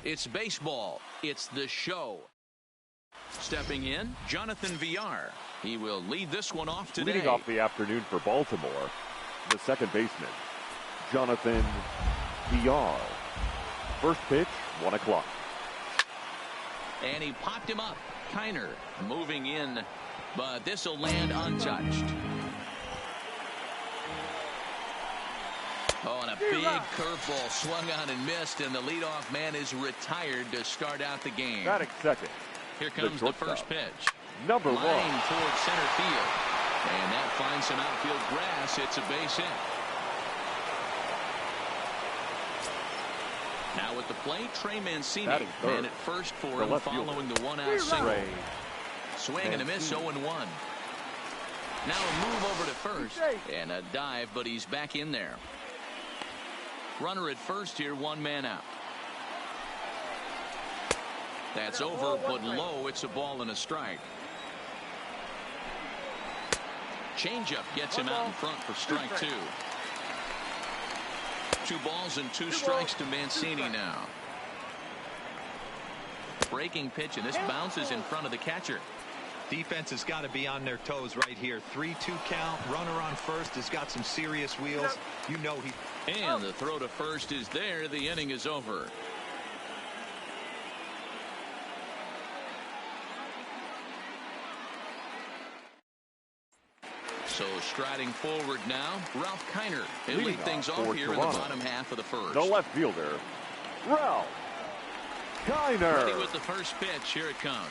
It's baseball. It's the show. Stepping in, Jonathan Villar. He will lead this one off today. Leading off the afternoon for Baltimore, the second baseman, Jonathan Villar. First pitch, 1 o'clock. And he popped him up. Kiner moving in, but this will land untouched. Oh, and a big curveball swung on and missed, and the leadoff man is retired to start out the game. Batting second. Here comes the first pitch. Number Line 1. towards center field. And that finds some outfield grass. It's a base hit. Now at the plate, Trey Mancini. Man at first for him following the one-out single. Swing and a miss, 0-1. Now a move over to first. And a dive, but he's back in there. Runner at first here, 1 man out. That's over, but low. It's a ball and a strike. Changeup gets him out in front for strike 2. 2 balls and 2 strikes to Mancini now. Breaking pitch, and this bounces in front of the catcher. Defense has got to be on their toes right here. 3-2 count. Runner on first has got some serious wheels. You know he. And the throw to first is there. The inning is over. So striding forward now, Ralph Kiner. He'll lead things off here in the bottom half of the first. The left fielder, Ralph Kiner. Ready with the first pitch. Here it comes.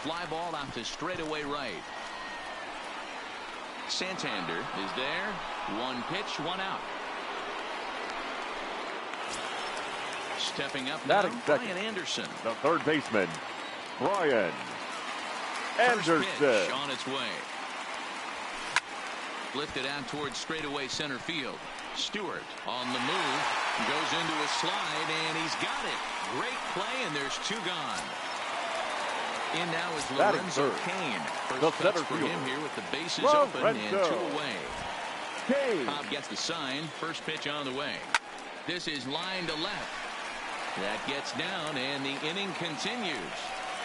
Fly ball out to straightaway right. Santander is there. 1 pitch, 1 out. Stepping up now, Brian Anderson. The third baseman, Brian Anderson. Anderson. First pitch on its way. Lifted out towards straightaway center field. Stewart on the move. Goes into a slide, and he's got it. Great play, and there's 2 gone. In now is Lorenzo Cain. First pitch for him here with the bases open and 2 away. Cobb gets the sign. First pitch on the way. This is line to left. That gets down, and the inning continues.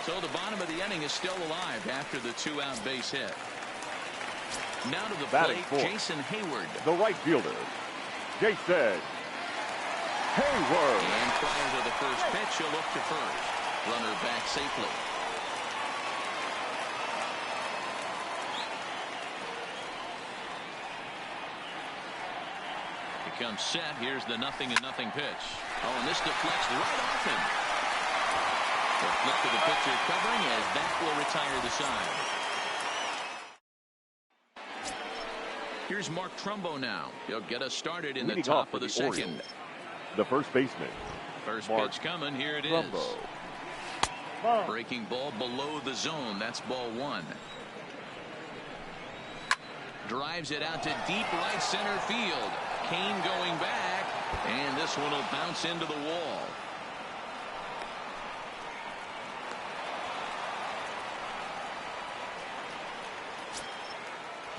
So the bottom of the inning is still alive after the 2-out base hit. Now to the plate, Jason Hayward. The right fielder, Jason Hayward. And prior to the first pitch, he'll look to first. Runner back safely. Comes set. Here's the 0-0 pitch. Oh, and this deflects right off him. The flip to the pitcher covering as that will retire the side. Here's Mark Trumbo now. He'll get us started in the top of the second. The first baseman. First pitch coming. Here it is. Breaking ball below the zone. That's ball 1. Drives it out to deep right center field. Kane going back, and this one will bounce into the wall.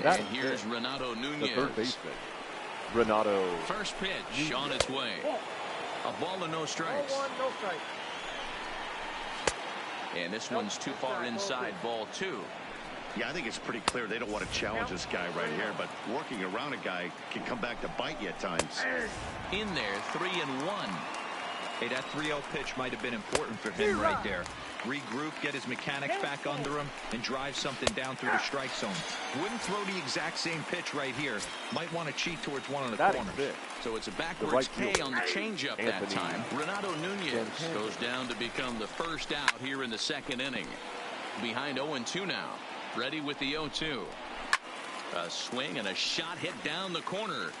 And here's Renato Nunez. The third baseman, Renato. First pitch on its way. A ball and no strikes. And this one's too far inside, ball 2. Yeah, I think it's pretty clear they don't want to challenge this guy right here, but working around a guy can come back to bite you at times. In there, 3-1. Hey, that 3-0 pitch might have been important for him right there. Regroup, get his mechanics back under him, and drive something down through the strike zone. Wouldn't throw the exact same pitch right here. Might want to cheat towards one of the corners. So it's a backwards K on the changeup that time. Renato Nunez goes down to become the first out here in the second inning. Behind 0-2 now. Ready with the 0-2. A swing and a shot hit down the corner.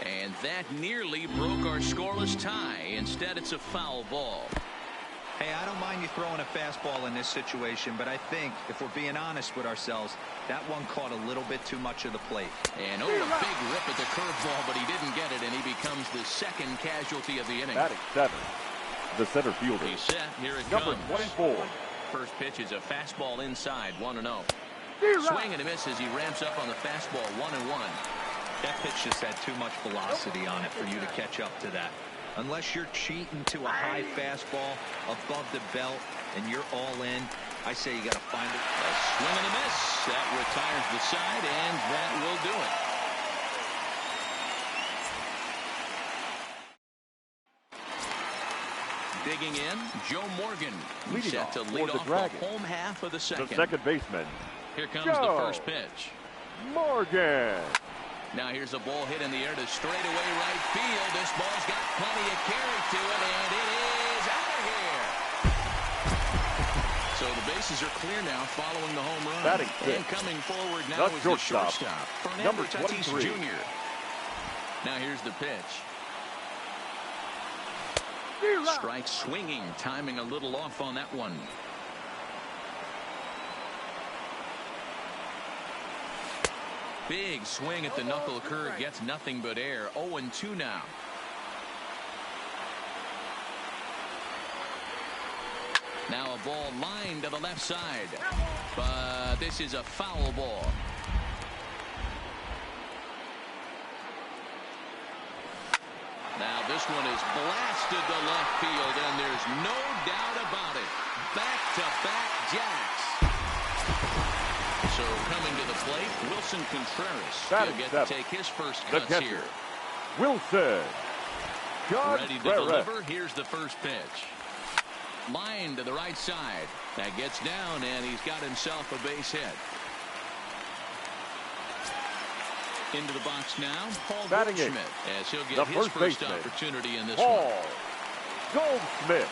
And that nearly broke our scoreless tie. Instead, it's a foul ball. Hey, I don't mind you throwing a fastball in this situation, but I think if we're being honest with ourselves, that one caught a little bit too much of the plate. And a big rip at the curveball, but he didn't get it, and he becomes the second casualty of the inning. Batting 7. The center fielder. He's set. Here it Number comes. 24. First pitch is a fastball inside, 1-0. Swing and a miss as he ramps up on the fastball, 1-1. That pitch just had too much velocity on it for you to catch up to that. Unless you're cheating to a high fastball above the belt and you're all in, I say you got to find it. A swing and a miss. That retires the side, and that will do it. Digging in, Joe Morgan. He's set to lead off the home half of the second. The second baseman. Here comes the first pitch. Morgan. Now here's a ball hit in the air to straightaway right field. This ball's got plenty of carry to it, and it is out of here. So the bases are clear now following the home run. And coming forward now is the shortstop, number Tatis 23. Jr. Now here's the pitch. Strike swinging, timing a little off on that one. Big swing at the knuckle curve, gets nothing but air. 0-2 now. Now a ball lined to the left side, but this is a foul ball. Now this one is blasted to left field, and there's no doubt about it. Back-to-back jacks. So coming to the plate, Wilson Contreras. He'll get to take his first cuts here. Wilson. Ready to deliver. Here's the first pitch. Line to the right side. That gets down, and he's got himself a base hit. Into the box now, Paul Goldschmidt, as he'll get his first opportunity in this one. Goldschmidt.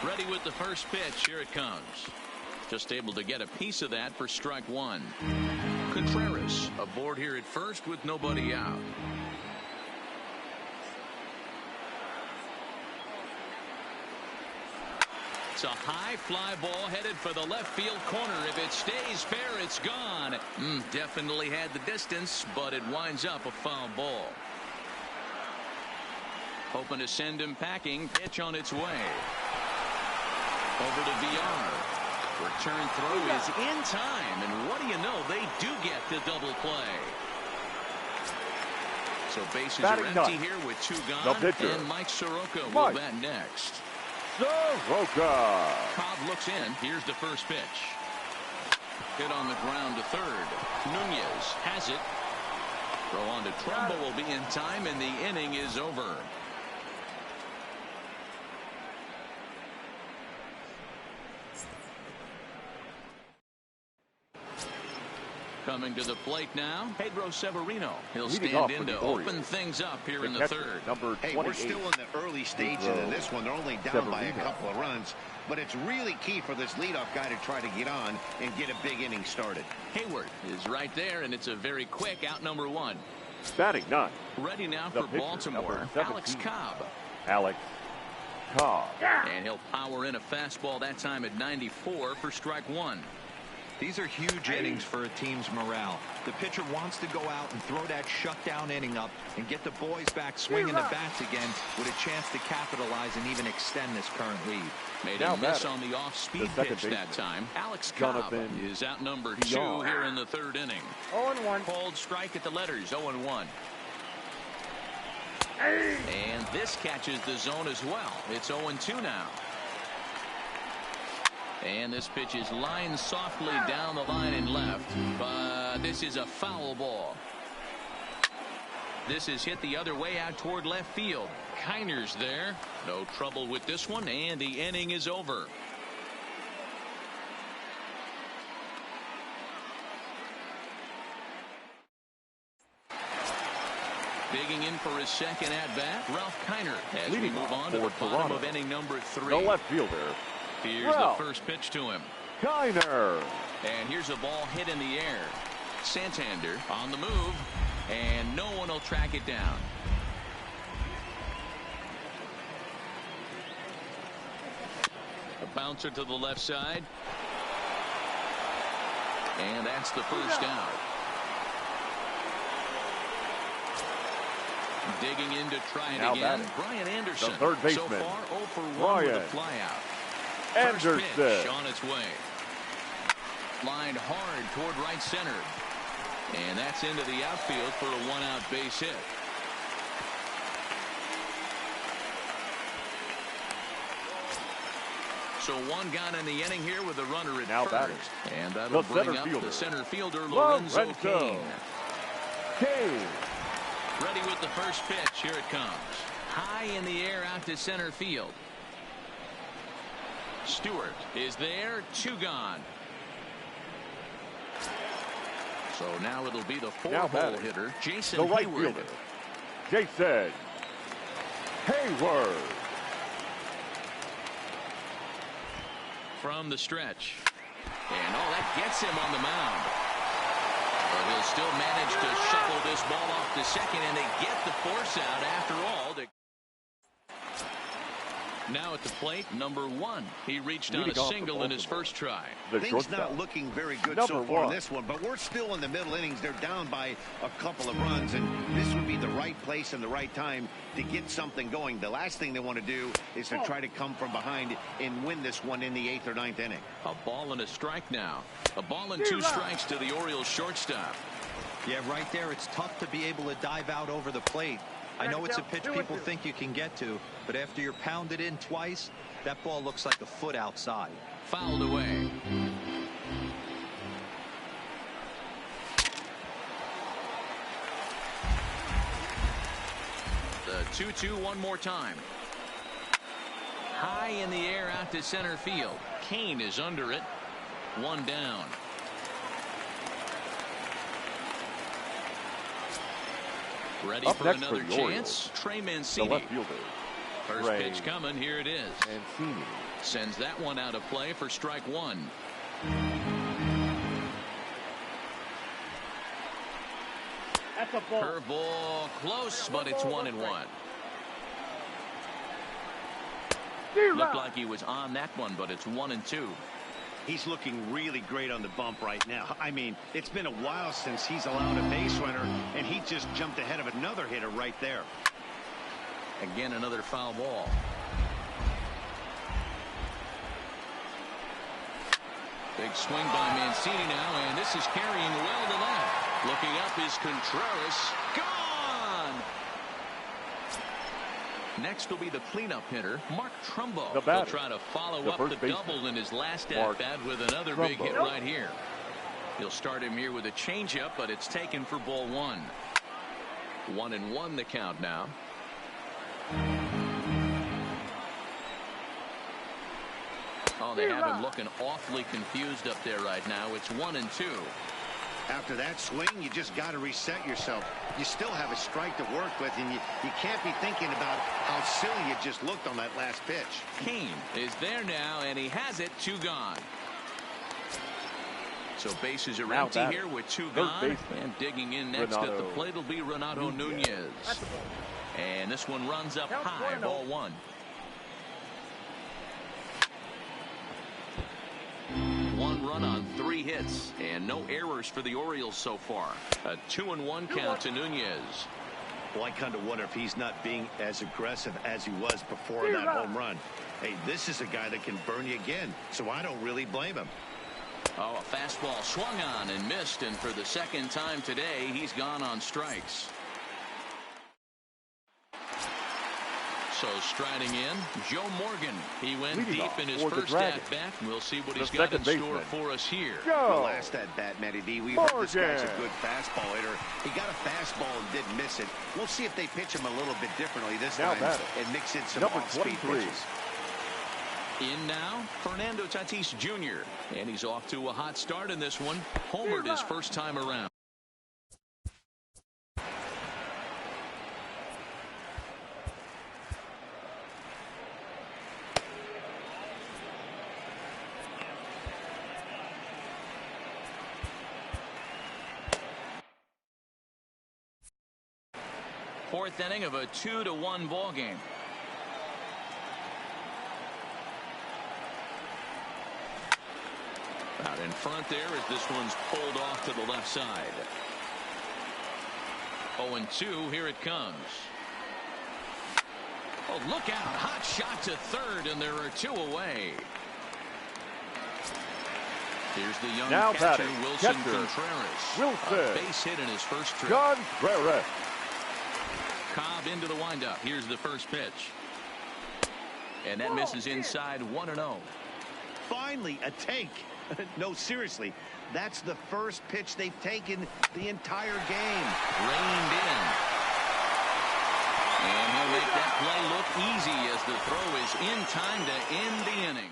Ready with the first pitch. Here it comes. Just able to get a piece of that for strike one. Contreras aboard here at first with nobody out. It's a high fly ball headed for the left field corner. If it stays fair, it's gone. Definitely had the distance, but it winds up a foul ball. Hoping to send him packing. Pitch on its way. Over to VR. Return throw is in time, and what do you know? They do get the double play. So bases are empty here with two gone, and Mike Soroka will bat next. Soroka. Cobb looks in. Here's the first pitch. Hit on the ground to third. Nunez has it. Throw on to Trumbo will be in time, and the inning is over. Coming to the plate now, Pedro Severino. He'll stand in to open things up here in the third. Hey, we're still in the early stages of this one. They're only down by a couple of runs, but it's really key for this leadoff guy to try to get on and get a big inning started. Hayward is right there, and it's a very quick out number one. Batting ninth. Ready now for Baltimore, Alex Cobb. Alex Cobb. And he'll power in a fastball that time at 94 for strike one. These are huge innings for a team's morale. The pitcher wants to go out and throw that shutdown inning up and get the boys back swinging the bats again with a chance to capitalize and even extend this current lead. Made a miss on the off-speed pitch that time. Alex Cobb is out number 2 here in the third inning. 0-1. Called strike at the letters, 0-1. And this catches the zone as well. It's 0-2 now. And this pitch is lined softly down the line and left, but this is a foul ball. This is hit the other way out toward left field. Kiner's there. No trouble with this one, and the inning is over. Digging in for his second at-bat, Ralph Kiner, as we move on to the bottom of inning number 3. The left fielder. Here's the first pitch to him. Kiner. And here's a ball hit in the air. Santander on the move, and no one will track it down. A bouncer to the left side. And that's the first out. Digging in to try it again. Brian Anderson. The third baseman. So far 0 for 1 with a flyout. Anderson. First pitch on its way. Lined hard toward right center. And that's into the outfield for a 1-out base hit. So one gone in the inning here with a runner at Now first. batting. And that'll The bring center up fielder, the center fielder, Lorenzo Cain. Cain. Ready with the first pitch. Here it comes. High in the air out to center field. Stewart is there. 2 gone. So now it'll be the 4-hole hitter, Jason the right Hayward. fielder, Jason Hayward. From the stretch. And that gets him on the mound. But he'll still manage to shuffle this ball off to second, and they get the force out after all. Now at the plate, number 1. He reached on a single in his first try. Things not looking very good so far in this one, but we're still in the middle innings. They're down by a couple of runs, and this would be the right place and the right time to get something going. The last thing they want to do is to try to come from behind and win this one in the 8th or 9th inning. A ball and a strike now. A ball and 2 strikes to the Orioles shortstop. Yeah, right there, it's tough to be able to dive out over the plate. I know it's a pitch people think you can get to, but after you're pounded in twice, that ball looks like a foot outside. Fouled away. The 2-2 one more time. High in the air out to center field. Cain is under it. 1 down. Ready Up for next another for the chance. Orioles, Trey the Mancini. left fielder, First pitch coming. Here it is. Mancini. Sends that one out of play for strike 1. That's a ball. Curveball close, but it's 1-1. Looked like he was on that one, but it's 1-2. He's looking really great on the bump right now. I mean, it's been a while since he's allowed a base runner, and he just jumped ahead of another hitter right there. Again, another foul ball. Big swing by Mancini now, and this is carrying well to left. Looking up is Contreras. Gone! Next will be the cleanup hitter, Mark Trumbo. He'll try to follow up the double in his last at-bat with another big hit right here. He'll start him here with a changeup, but it's taken for ball 1. 1-1 the count now. Oh, they have him looking awfully confused up there right now. It's 1-2. After that swing, you just got to reset yourself. You still have a strike to work with, and you can't be thinking about how silly you just looked on that last pitch. Cain is there now, and he has it. 2 gone. So bases are empty here with 2 gone. And digging in next at the plate will be Renato Nunez. And this one runs up high. Ball 1. One run on 3 hits, and no errors for the Orioles so far. A 2-1 count to Nunez. Well, I kind of wonder if he's not being as aggressive as he was before that home run. Hey, this is a guy that can burn you again, so I don't really blame him. Oh, a fastball swung on and missed, and for the second time today, he's gone on strikes. So striding in, Joe Morgan. He went deep in his first at-bat. We'll see what he's got in store for us here. The last at-bat, Matty D, we heard this guy's a good fastball hitter. He got a fastball and did miss it. We'll see if they pitch him a little bit differently this time and mix in some off-speed pitches. In now, Fernando Tatis Jr. And he's off to a hot start in this one. Homered his first time around. Fourth inning of a 2-1 ball game. Out in front there as this one's pulled off to the left side. 0-2. Here it comes. Oh, look out. Hot shot to third, and there are 2 away. Here's the young catcher, Wilson Contreras. A base hit in his first trip. Contreras. Cobb into the windup. Here's the first pitch. And that misses inside. 1-0. Finally, a take. No, seriously, that's the first pitch they've taken the entire game. Reined in. And he'll make that play look easy as the throw is in time to end the inning.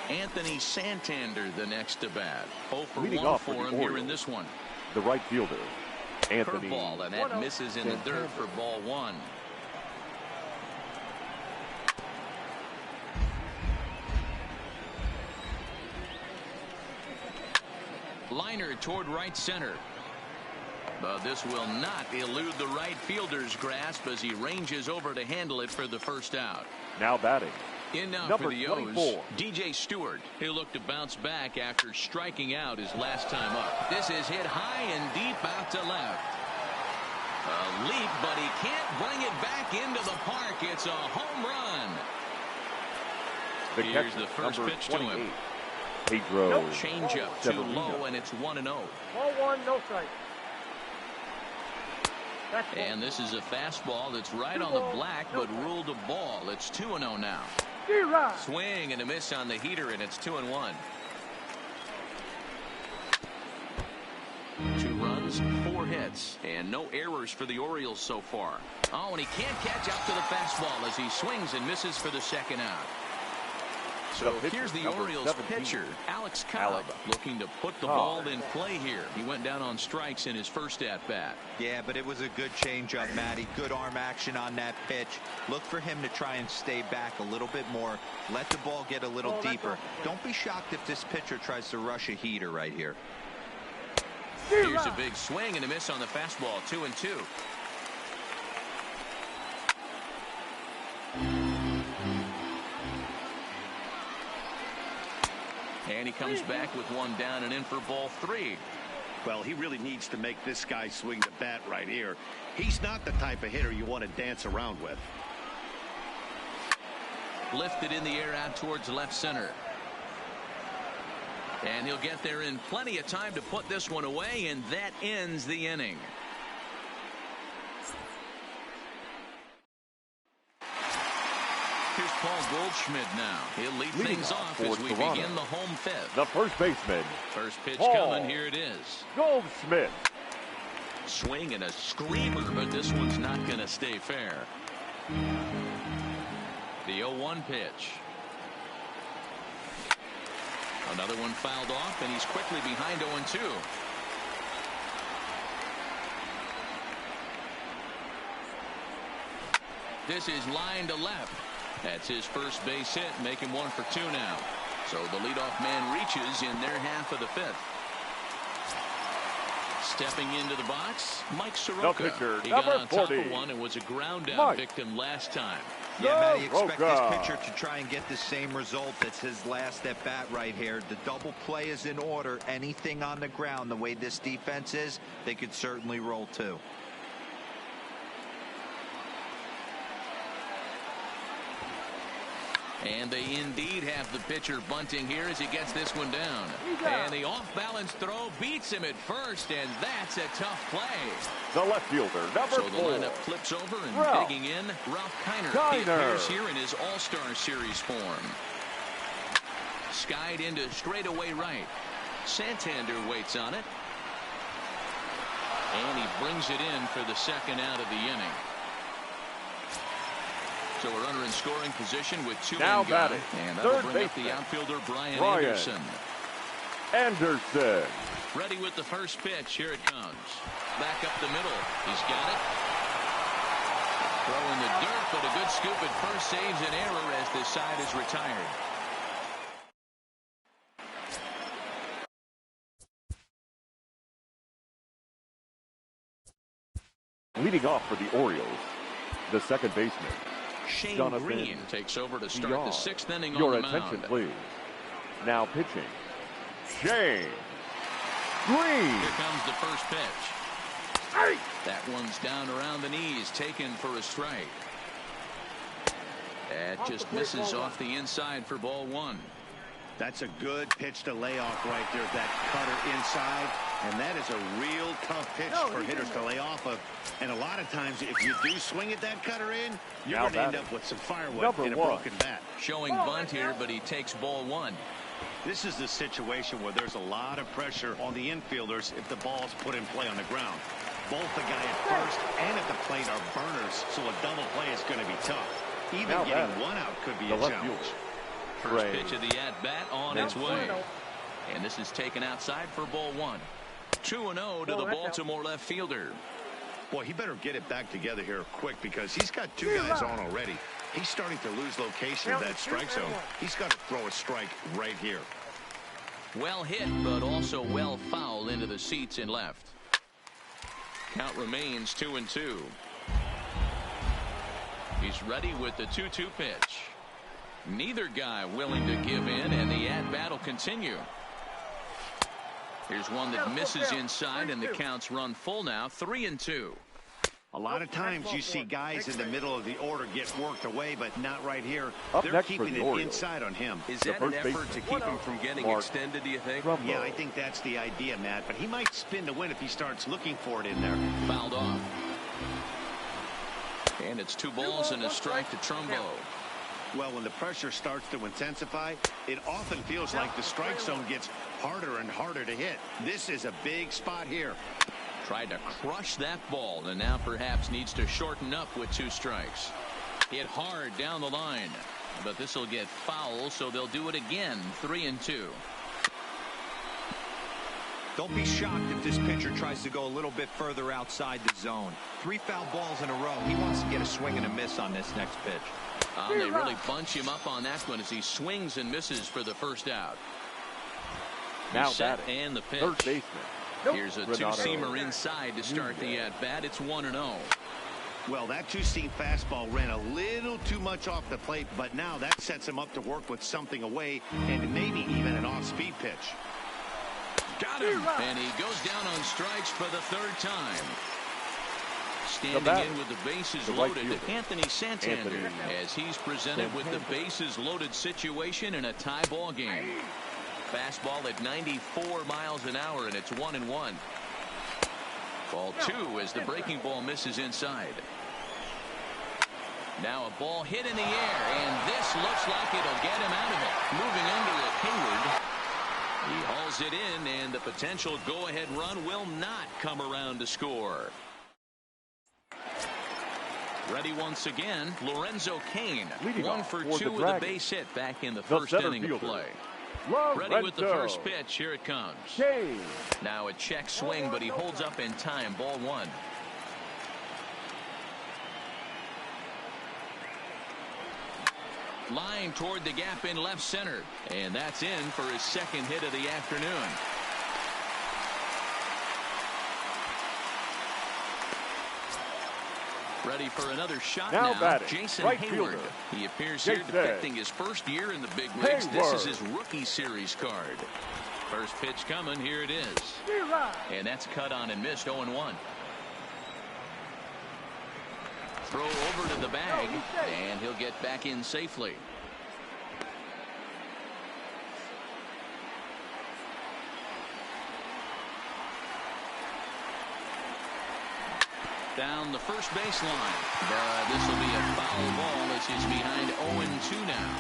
Anthony Santander the next to bat. 0 for 1 for him here in this one. The right fielder, Anthony. Curveball, and that misses in the dirt for ball 1. Liner toward right center. But this will not elude the right fielder's grasp as he ranges over to handle it for the first out. Now batting. In now Number for the 24. O's, DJ Stewart. He'll look to bounce back after striking out his last time up. This is hit high and deep out to left. A leap, but he can't bring it back into the park. It's a home run. Here's the first pitch to him. Pedro. Changeup too low, and it's 1-0. Ball 1, no strike. And this is a fastball that's right on the black, but ruled a ball. It's 2-0 now. Swing and a miss on the heater, and it's 2-1. 2 runs, 4 hits, and no errors for the Orioles so far. Oh, and he can't catch up to the fastball as he swings and misses for the second out. So here's the Orioles 17. pitcher, Alex Cobb, looking to put the ball in play here. He went down on strikes in his first at-bat. Yeah, but it was a good changeup, Matty. Good arm action on that pitch. Look for him to try and stay back a little bit more. Let the ball get a little deeper. Don't be shocked if this pitcher tries to rush a heater right here. Here's a big swing and a miss on the fastball, 2-2. And he comes back with 1 down and in for ball 3. Well, he really needs to make this guy swing the bat right here. He's not the type of hitter you want to dance around with. Lifted in the air out towards left center. And he'll get there in plenty of time to put this one away, and that ends the inning. Here's Paul Goldschmidt now. He'll lead things off as we begin the home 5th. The first baseman. First pitch Paul coming. Here it is. Goldschmidt. Swing and a screamer, but this one's not going to stay fair. The 0-1 pitch. Another one fouled off, and he's quickly behind 0-2. This is line to left. That's his first base hit, making 1 for 2 now. So the leadoff man reaches in their half of the 5th. Stepping into the box, Mike Soroka. He got on top of one and was a ground out victim last time. Yeah, Matty, expect this pitcher to try and get the same result as his last at bat right here. The double play is in order. Anything on the ground, the way this defense is, they could certainly roll too. And they indeed have the pitcher bunting here as he gets this one down. And the off-balance throw beats him at first, and that's a tough play. The left fielder, number 4. So the lineup flips over, and digging in, Ralph Kiner. He appears here in his All-Star Series form. Skied into straightaway right. Santander waits on it. And he brings it in for the second out of the inning. So a runner in scoring position with 2 now in batting. And that'll bring up the outfielder Brian Anderson. Ready with the first pitch. Here it comes. Back up the middle. He's got it. Throw in the dirt, but a good scoop at first saves an error as this side is retired. Leading off for the Orioles, the second baseman, Shane Jonathan Green takes over to start the 6th inning Your on the attention, mound. please. Now pitching, Shane Green. Here comes the first pitch. That one's down around the knees, taken for a strike. That just misses off the inside for ball 1. That's a good pitch to lay off right there. That cutter inside. And that is a real tough pitch for hitters to lay off of. And a lot of times, if you do swing at that cutter in, you're going to end up with some firewood in a broken bat. Showing bunt here, but he takes ball one. This is the situation where there's a lot of pressure on the infielders if the ball's put in play on the ground. Both the guy at first and at the plate are burners, so a double play is going to be tough. Even getting one out could be a challenge. First pitch of the at-bat on its way. And this is taken outside for ball one. 2-0 to the Baltimore left fielder. Boy, he better get it back together here quick because he's got two guys on already. He's starting to lose location of that strike zone. He's got to throw a strike right here. Well hit, but also well fouled into the seats and left. Count remains 2-2. He's ready with the 2-2 pitch. Neither guy willing to give in, and the at-bat will continue. Here's one that misses inside, and the count's run full now, 3-2. A lot of times you see guys in the middle of the order get worked away, but not right here. Up They're next keeping for the it inside on him. Is that an effort to keep him from getting extended, do you think? Yeah, I think that's the idea, Matt. But he might spin to win if he starts looking for it in there. Fouled off. And it's 2 balls and a strike to Trumbo. Well, when the pressure starts to intensify, it often feels like the strike zone gets harder and harder to hit. This is a big spot here. Tried to crush that ball, and now perhaps needs to shorten up with 2 strikes. Hit hard down the line, but this will get foul, so they'll do it again. 3-2. Don't be shocked if this pitcher tries to go a little bit further outside the zone. 3 foul balls in a row. He wants to get a swing and a miss on this next pitch. They really bunch him up on that one as he swings and misses for the first out. Now set and the pitch. Third baseman. Here's a two-seamer inside to start the at-bat. It's 1-0. Well, that two-seam fastball ran a little too much off the plate, but now that sets him up to work with something away and maybe even an off-speed pitch. Got him. And he goes down on strikes for the 3rd time. Standing in with the bases loaded, Anthony Santander, as he's presented with the bases loaded situation in a tie ball game. Fastball at 94 miles an hour, and it's 1-1. Ball 2 as the breaking ball misses inside. Now a ball hit in the air, and this looks like it'll get him out of it. Moving under it, Hayward. He hauls it in, and the potential go-ahead run will not come around to score. Ready once again, Lorenzo Cain. 1 for 2 with a base hit back in the first inning of play. Ready with the first pitch. Here it comes. Now a check swing, but he holds up in time. Ball 1. Line toward the gap in left center, and that's in for his 2nd hit of the afternoon. Ready for another shot now. Jason Hayward. He appears here depicting his first year in the big leagues. This is his rookie series card. First pitch coming. Here it is. And that's cut on and missed. 0-1. Throw over to the bag, and he'll get back in safely. Down the first baseline, but this will be a foul ball as he's behind 0-2 now.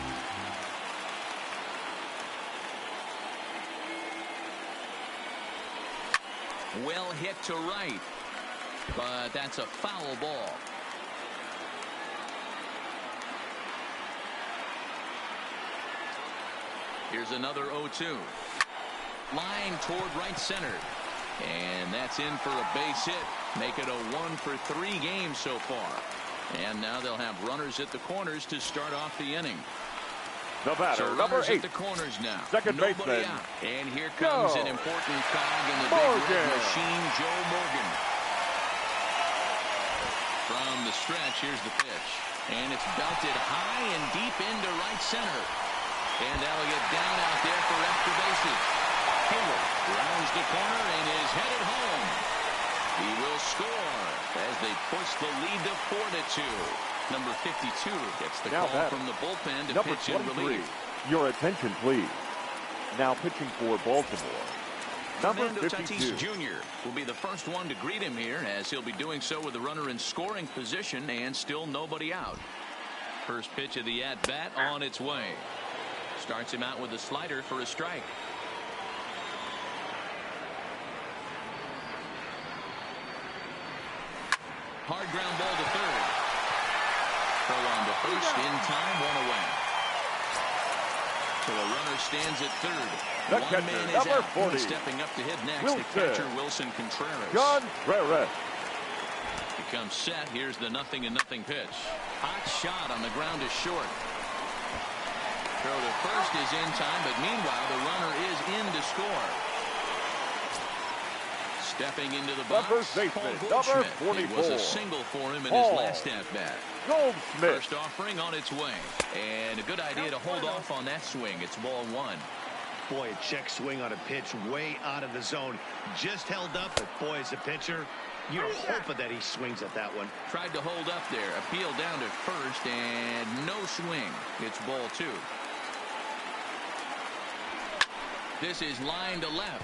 Well hit to right, but that's a foul ball. Here's another 0-2. Line toward right center. And that's in for a base hit. Make it a 1 for 3 game so far. And now they'll have runners at the corners to start off the inning. The batter, so number 8. At the corners now. Second baseman. Out. And here comes an important cog in the big red machine, Joe Morgan. From the stretch, here's the pitch. And it's belted high and deep into right center. And that'll get down out there for extra bases. Hayward rounds the corner and is headed home. He will score as they push the lead to 4-2. Number 52 gets the call from the bullpen to pitch in relief. Your attention, please. Now pitching for Baltimore, number Fernando 52. Tatis Jr. will be the first one to greet him here, as he'll be doing so with the runner in scoring position and still nobody out. First pitch of the at-bat on its way. Starts him out with a slider for a strike. Hard ground ball to third. Throw on to first, in time, one away. So a runner stands at third. The One catcher, man is number out. 40. Stepping up to hit next, Wilson. the catcher, Wilson Contreras. Contreras. He comes set. Here's the 0-0 pitch. Hot shot on the ground to short. Throw to first is in time, but meanwhile the runner is in to score. Stepping into the box, First baseman, Paul number Goldschmidt. 44. It was a single for him in Paul his last at-bat. Goldschmidt. First offering on its way. And a good idea to hold off on that swing. It's ball one. Boy, a check swing on a pitch way out of the zone. Just held up, but boy, as a pitcher, you're hoping that he swings at that one. Tried to hold up there. Appeal down to first, and no swing. It's ball two. This is line to left.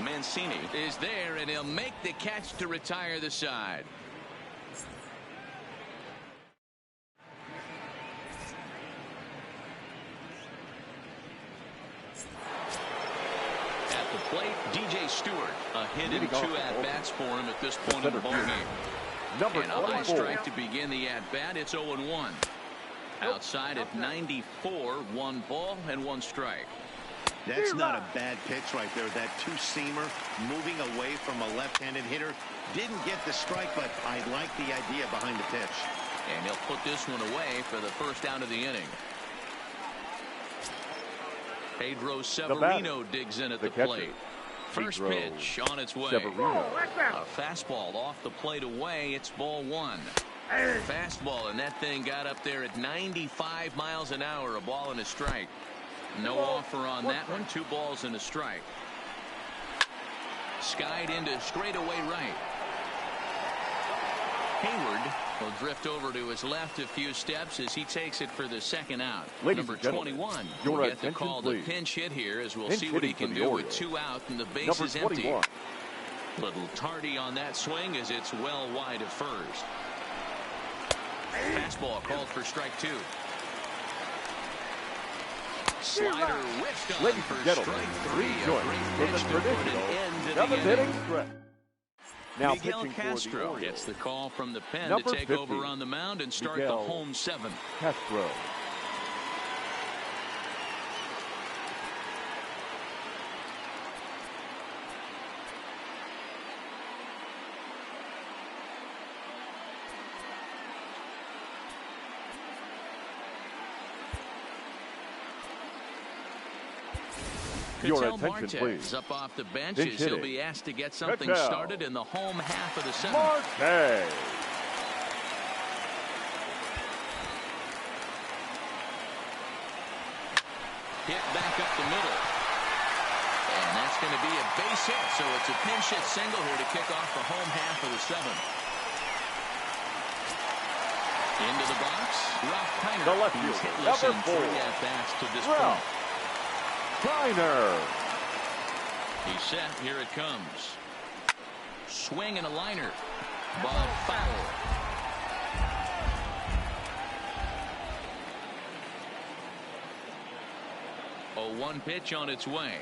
Mancini is there, and he'll make the catch to retire the side. At the plate, DJ Stewart. A hit in two at-bats for him at this point in the ballgame. Number And a high 24. strike to begin the at-bat. It's 0-1. Outside at 94, 1 ball and 1 strike. That's not a bad pitch right there. That two-seamer moving away from a left-handed hitter. Didn't get the strike, but I like the idea behind the pitch. And he'll put this one away for the first out of the inning. Pedro Severino digs in at the plate. First pitch on its way. Severino. A fastball off the plate away. It's ball one. Fastball, and that thing got up there at 95 miles an hour. A ball and a strike. No offer on that one. 2 balls and a strike. Skied into straightaway right. Hayward will drift over to his left a few steps as he takes it for the second out. Ladies Number and gentlemen, 21 your will get the attention, call please. to pinch hit here, as we'll Pinch see what he hitting can for the do with Orioles. 2 out and the base Number is empty. 21. Little tardy on that swing as it's well wide of first. Fastball called for strike 2. Slider whiffed on Ladies for and gentlemen, strike 3. A rejoin great from the pitch to put an traditional end to the 7th inning. inning stretch. Now Miguel pitching for the Castro Orioles, gets the call from the pen Number to take 50, over on the mound and start Miguel the home 7th. Castro. Your Ketel attention, Marte please. is up off the bench Pinch as he'll hitting. be asked to get something Ketel. started in the home half of the 7th. Marte. Hit back up the middle. And that's going to be a base hit, so it's a pinch hit single here to kick off the home half of the 7th. Into the box, Ralph Kiner. The left He's fielder, hitless in number 4. 3 at-bats to this Ralph point. Kiner. He's set. Here it comes. Swing and a liner. Ball foul. A 1 pitch on its way.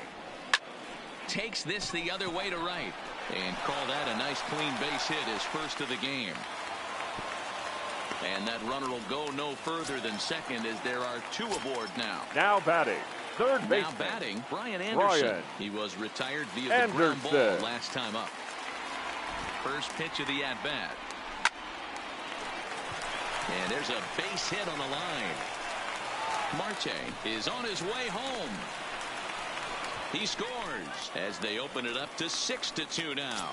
Takes this the other way to right. And call that a nice clean base hit, his first of the game. And that runner will go no further than second as there are 2 aboard now. Now batting. Third baseman. Now batting, Brian Anderson. He was retired via the ground ball last time up. First pitch of the at-bat. And there's a base hit on the line. Marte is on his way home. He scores as they open it up to 6-2 now.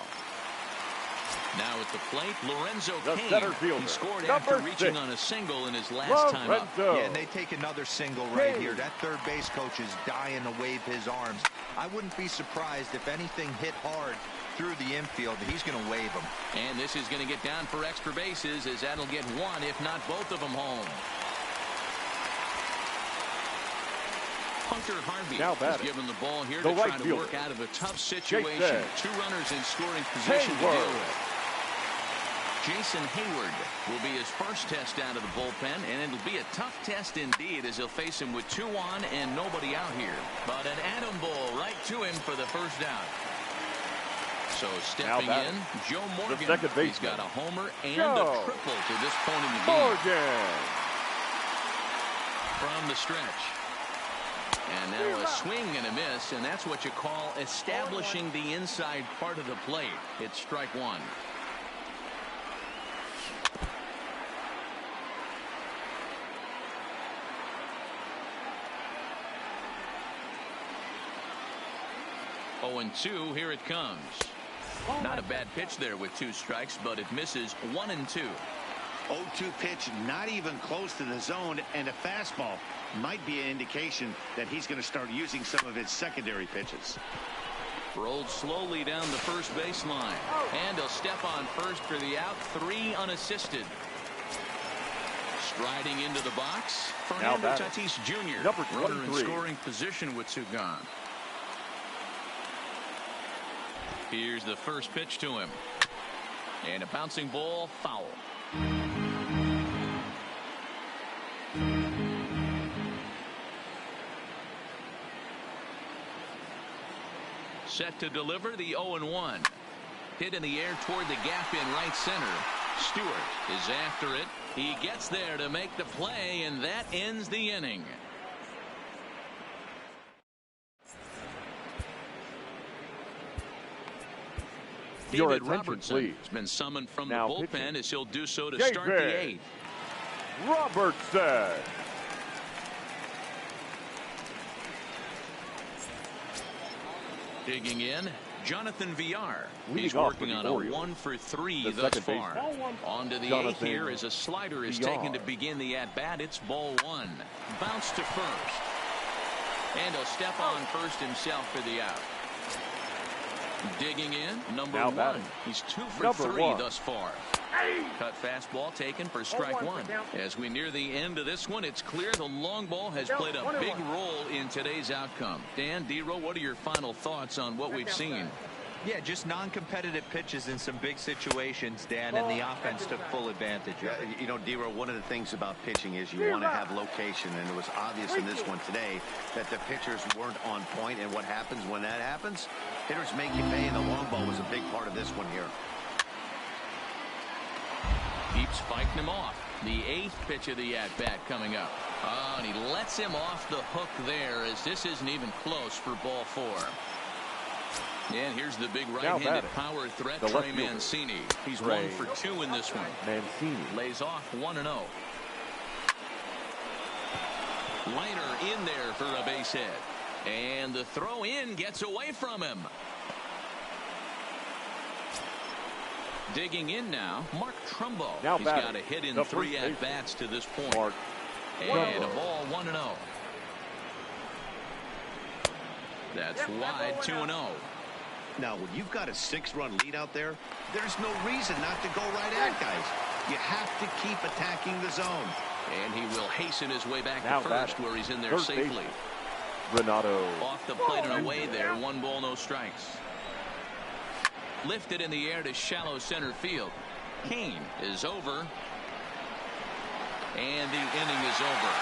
Now at the plate, Lorenzo The Cain. center fielder, He scored number after reaching 6. on a single in his last time up. Lorenzo. Yeah, and they take another single right here. That third base coach is dying to wave his arms. I wouldn't be surprised if anything hit hard through the infield. He's going to wave them. And this is going to get down for extra bases as that'll get 1, if not both of them home. Hunter Harvey Now is batting, given the ball here the to right try to fielder, work out of a tough situation. Two runners in scoring position to Hayward. deal with. Jason Hayward will be his first test out of the bullpen, and it'll be a tough test indeed as he'll face him with 2 on and nobody out here. But an atom ball right to him for the first out. So stepping in, Joe Morgan. He's got a homer and a triple to this point in the game. Morgan. From the stretch. And now a swing and a miss, and that's what you call establishing the inside part of the plate. It's strike one. Oh, and 2, here it comes. Not a bad pitch there with 2 strikes, but it misses 1 and 2. 0-2 pitch, not even close to the zone, and a fastball might be an indication that he's going to start using some of his secondary pitches. Rolled slowly down the first baseline, and he'll step on first for the out. 3 unassisted. Striding into the box, Fernando Tatis Jr. Number 23. Runner in scoring position with 2 gone. Here's the first pitch to him. And a bouncing ball, foul. Set to deliver the 0-1. Hit in the air toward the gap in right center. Stewart is after it. He gets there to make the play, and that ends the inning. David Robertson has been summoned from the bullpen as he'll do so to start the 8th. Robertson. Digging in, Jonathan Villar. He's working on a 1-for-3 thus far. On to the 8th here as a slider is taken to begin the at-bat. It's ball 1. Bounce to first. And he'll step on first himself for the out. Digging in, number 1. He's 2 for 3 thus far. Cut fastball taken for strike 1. As we near the end of this one, it's clear the long ball has played a big role in today's outcome. Dan, D-Row, what are your final thoughts on what we've seen? Yeah, just non-competitive pitches in some big situations, Dan, and the offense took full advantage. You know, D-Row, one of the things about pitching is you want to have location, and it was obvious in this one today that the pitchers weren't on point, and what happens when that happens? Hitters make you pay, and the long ball was a big part of this one here. Keeps fighting him off. The 8th pitch of the at-bat coming up. And he lets him off the hook there as this isn't even close for ball 4. And here's the big right-handed power threat, Trey Mancini. He's 1 for 2 in this one. Mancini lays off 1-0. Liner in there for a base hit. And the throw in gets away from him. Digging in now, Mark Trumbo. He's got a hit in 3 at-bats to this point. And a ball 1-0. That's wide, 2-0. Now, when you've got a 6-run lead out there, there's no reason not to go right at guys. You have to keep attacking the zone. And he will hasten his way back to first, where he's in there safely. Renato. Off the plate and away there. 1 ball, no strikes. Lifted in the air to shallow center field. Kane is over. And the inning is over.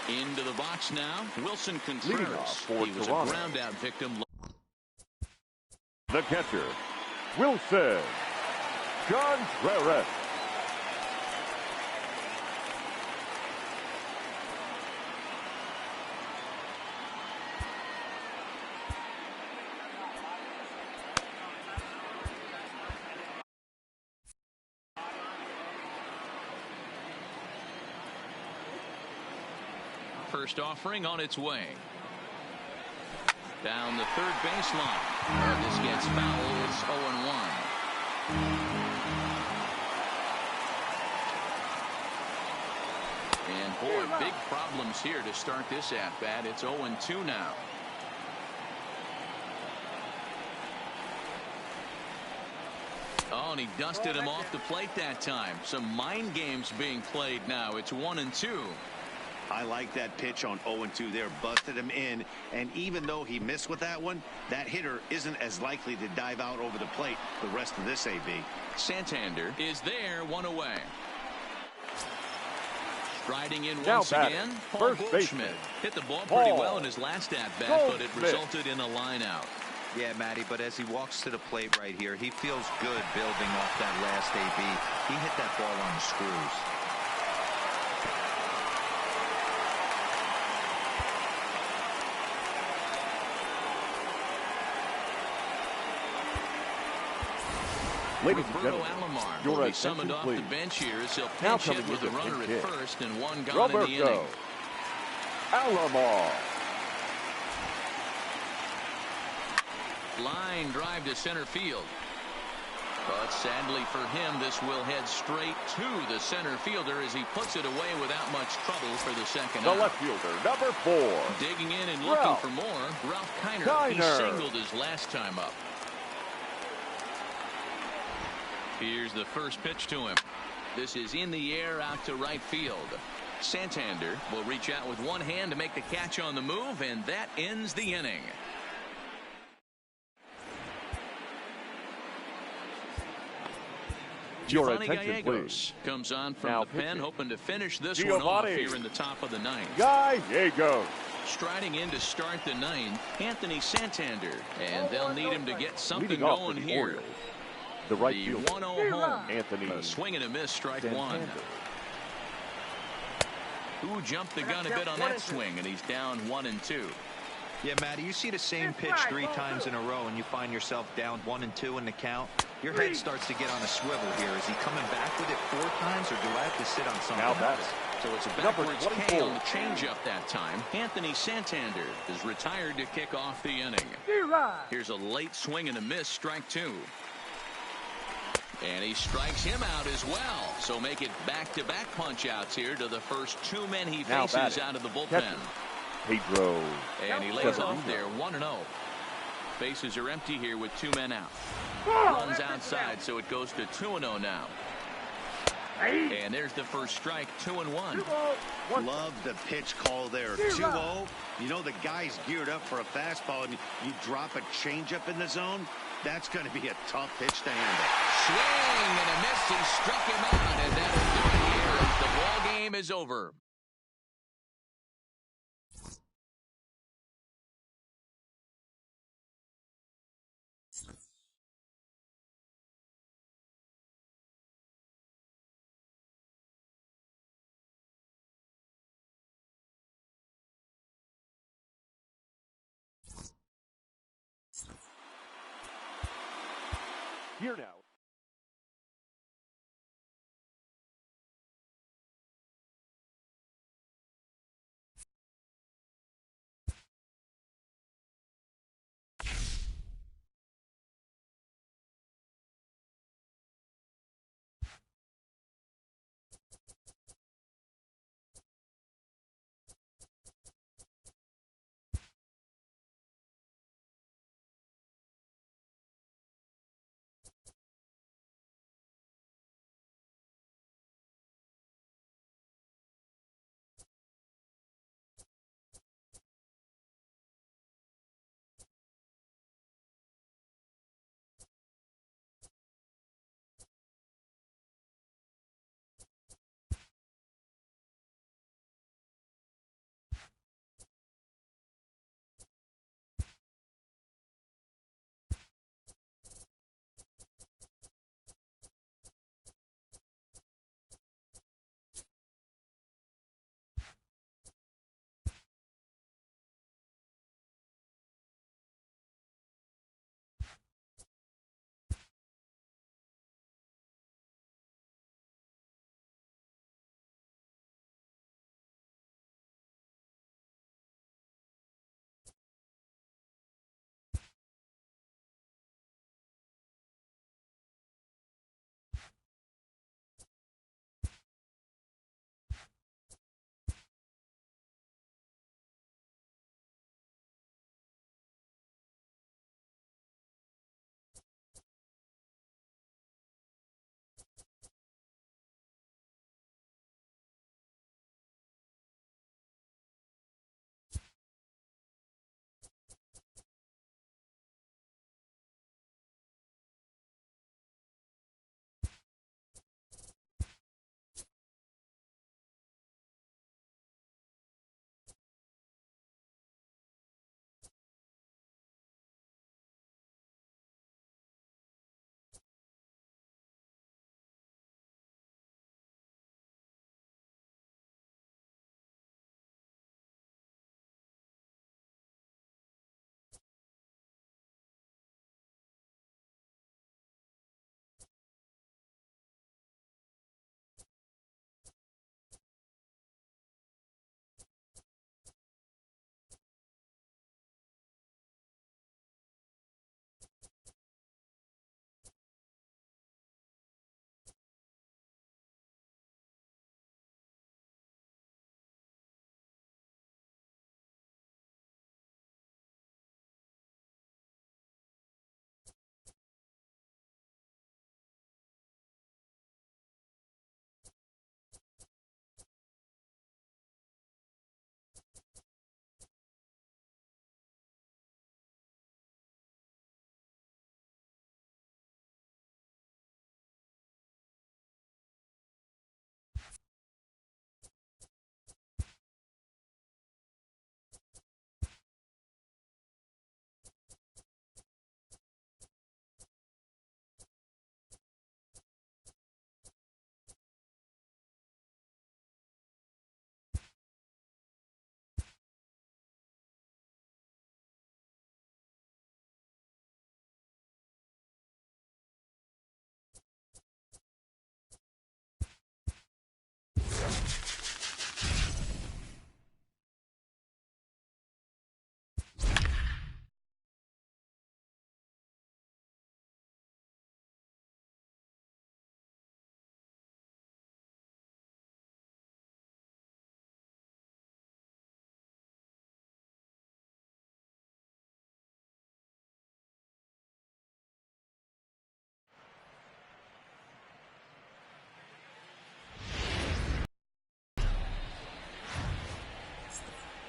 Into the box now, Wilson Contreras. He was a ground-out victim. The catcher, Wilson Contreras. First offering on its way. Down the third baseline. This gets foul. It's 0-1. And boy, big problems here to start this at-bat. It's 0-2 now. Oh, and he dusted him off the plate that time. Some mind games being played now. It's 1-2. I like that pitch on 0-2 there. Busted him in. And even though he missed with that one, that hitter isn't as likely to dive out over the plate the rest of this AB. Santander is there, one away. Striding in Now once batting, again, Paul first Goldschmidt. baseman, Hit the ball pretty Paul well in his last at-bat, but it Goldschmidt. resulted in a line out. Yeah, Matty, but as he walks to the plate right here, he feels good building off that last AB. He hit that ball on the screws. Ladies and Roberto gentlemen, Alomar your will be attention, summoned off please. the bench here as he'll Now pinch hit coming with in a to runner pinch at hit, first and one gone in the inning. Roberto Alomar. Line drive to center field. But sadly for him, this will head straight to the center fielder as he puts it away without much trouble for the second The out. left fielder, number 4. Digging in and looking Ralph for more, Ralph Kiner. He Kiner. singled his last time up. Here's the first pitch to him. This is in the air out to right field. Santander will reach out with one hand to make the catch on the move, and that ends the inning. Your Giovanni attention, Gallegos please. comes on from Now the pen, pitching. hoping to finish this one off here in the top of the ninth. Gallegos. Striding in to start the ninth, Anthony Santander, and they'll need him to get something Leading off for going the here. Orioles, the right The fielder, 1-0 home. Anthony A swing and a miss, strike one. Santander. Who jumped the gun a bit on that swing, and he's down 1-2. Yeah, Matty, you see the same pitch 3 times in a row and you find yourself down 1-2 in the count. Your head starts to get on a swivel here. Is he coming back with it 4 times, or do I have to sit on something Now else? batting, So it's a number backwards 24. K on the changeup that time. Anthony Santander is retired to kick off the inning. Here's a late swing and a miss, strike 2. And he strikes him out as well. So make it back-to-back punch-outs here to the first 2 men he Now faces batting, out of the bullpen. catcher, Pedro. And he lays Severino. off there 1-0. Bases are empty here with 2 men out. Runs outside, so it goes to 2-0 now. And there's the first strike, 2-1. Love the pitch call there. 2-0. You know the guy's geared up for a fastball, and you drop a changeup in the zone. That's going to be a tough pitch to handle. Swing and a miss. He struck him out, and that'll do it here as the ball game is over. Here now.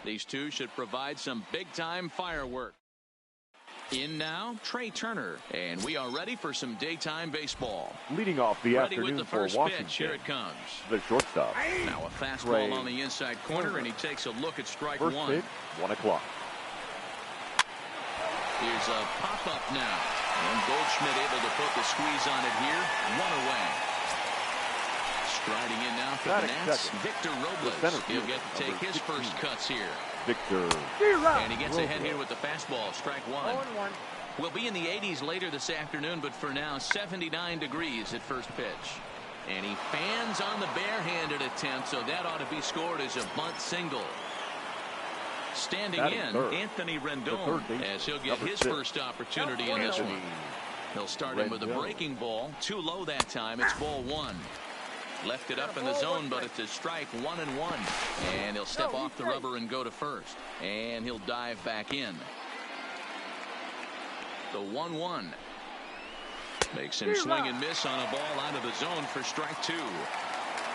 These two should provide some big-time firework. In now, Trey Turner, and we are ready for some daytime baseball. Leading off the Ready afternoon with the for first Washington, pitch. Here it comes. the shortstop. Now a fastball Trey on the inside corner, and he takes a look at strike First one. pitch, 1 o'clock. Here's a pop-up now. And Goldschmidt able to put the squeeze on it here. 1 away. Striding in now for the Nats, Victor Robles. He'll get to take his first cuts here. Victor. And he gets ahead here with the fastball. Strike one. 0-1. We'll be in the 80s later this afternoon, but for now, 79 degrees at first pitch. And he fans on the barehanded attempt, so that ought to be scored as a bunt single. Standing in, Anthony Rendon, as he'll get his first opportunity in this one. He'll start him with a breaking ball. Too low that time. It's ball one. Left it up in the zone, but it's a strike 1-1. And he'll step off the rubber and go to first. And he'll dive back in. The 1-1. Makes him swing and miss on a ball out of the zone for strike two.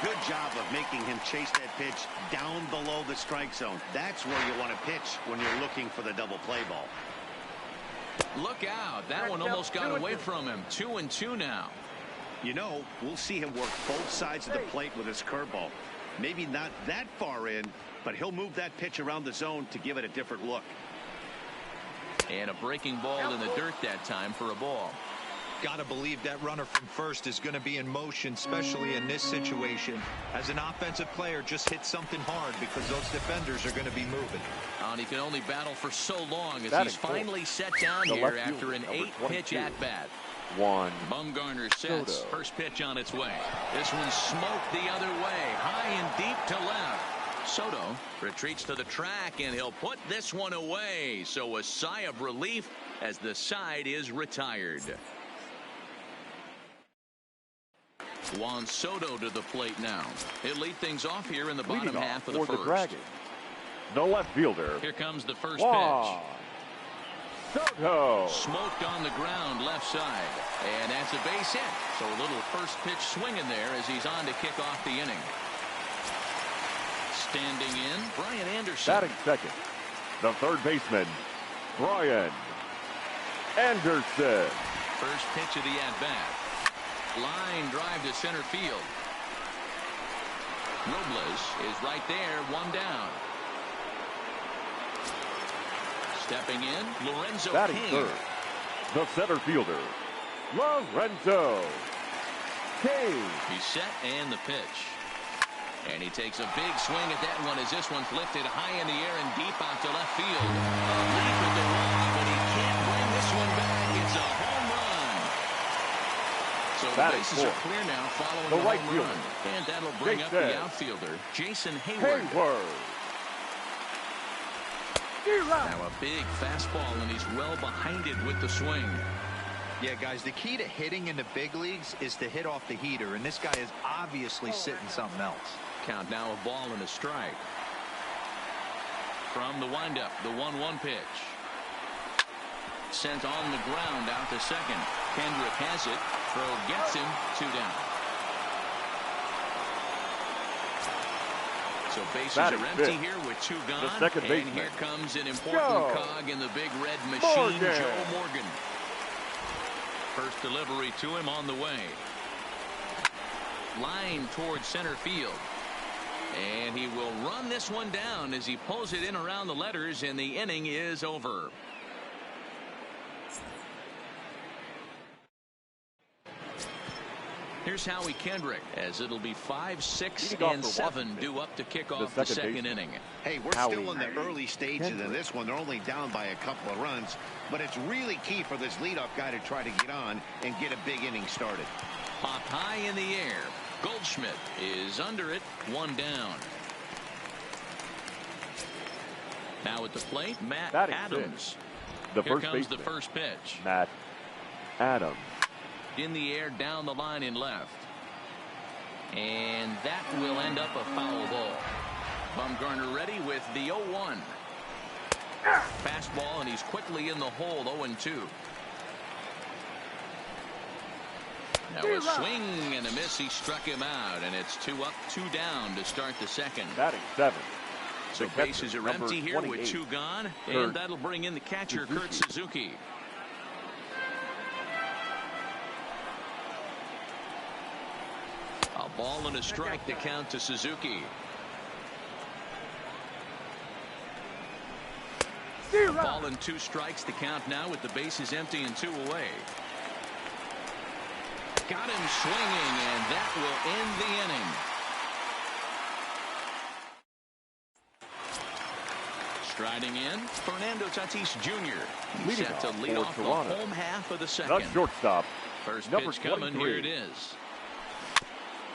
Good job of making him chase that pitch down below the strike zone. That's where you want to pitch when you're looking for the double play ball. Look out. That one almost got away from him. 2-2 now. You know, we'll see him work both sides of the plate with his curveball. Maybe not that far in, but he'll move that pitch around the zone to give it a different look. And a breaking ball in the dirt that time for a ball. Got to believe that runner from first is going to be in motion, especially in this situation. As an offensive player, just hit something hard because those defenders are going to be moving. And he can only battle for so long as he's finally set down here after an 8-pitch at-bat. Bumgarner sets. First pitch on its way. This one smoked the other way, high and deep to left. Soto retreats to the track, and he'll put this one away. So a sigh of relief as the side is retired. Juan Soto to the plate now. He'll lead things off here in the bottom half of the first. Dragon. The left fielder. Here comes the first pitch. Soto. Smoked on the ground left side. And that's a base hit. So a little first pitch swinging there as he's on to kick off the inning. Standing in, Brian Anderson. Batting second, the third baseman, Brian Anderson. First pitch of the at-bat. Line drive to center field. Robles is right there, one down. Stepping in, Lorenzo Batting King. third, the center fielder, Lorenzo King. He's set and the pitch. And he takes a big swing at that one as this one's lifted high in the air and deep out to left field. A leap at the wall, but he can't bring this one back. It's a home run. So the bases are clear now following the right home run. And that'll bring up the outfielder, Jason Hayward. Now a big fastball, and he's well behind it with the swing. Yeah, guys, the key to hitting in the big leagues is to hit off the heater, and this guy is obviously sitting something else. Count now a ball and a strike. From the windup, the 1-1 pitch. Sent on the ground out to second. Kendrick has it. Throw gets him. 2 down. So bases are empty here with 2 gone. And here comes an important cog in the big red machine, Joe Morgan. First delivery to him on the way. Line towards center field. And he will run this one down as he pulls it in around the letters, and the inning is over. Here's Howie Kendrick, as it'll be 5, 6, and 7 due up to kick off the second inning. Hey, we're still in the early stages of this one. They're only down by a couple of runs, but it's really key for this leadoff guy to try to get on and get a big inning started. Popped high in the air. Goldschmidt is under it, 1 down. Now at the plate, Matt Adams. Here comes the first pitch. Matt Adams. In the air, down the line in left. And that will end up a foul ball. Bumgarner ready with the 0-1. Fastball, and he's quickly in the hole, 0-2. Now a swing and a miss. He struck him out, and it's 2 up, 2 down to start the second. Batting 7. So bases are empty here with 2 gone, and that'll bring in the catcher, Kurt Suzuki. A ball and a strike to count to Suzuki. A ball and 2 strikes to count now with the bases empty and 2 away. Got him swinging, and that will end the inning. Striding in, Fernando Tatis Jr. He's set to lead off the home half of the second. The shortstop. First pitch coming, here it is.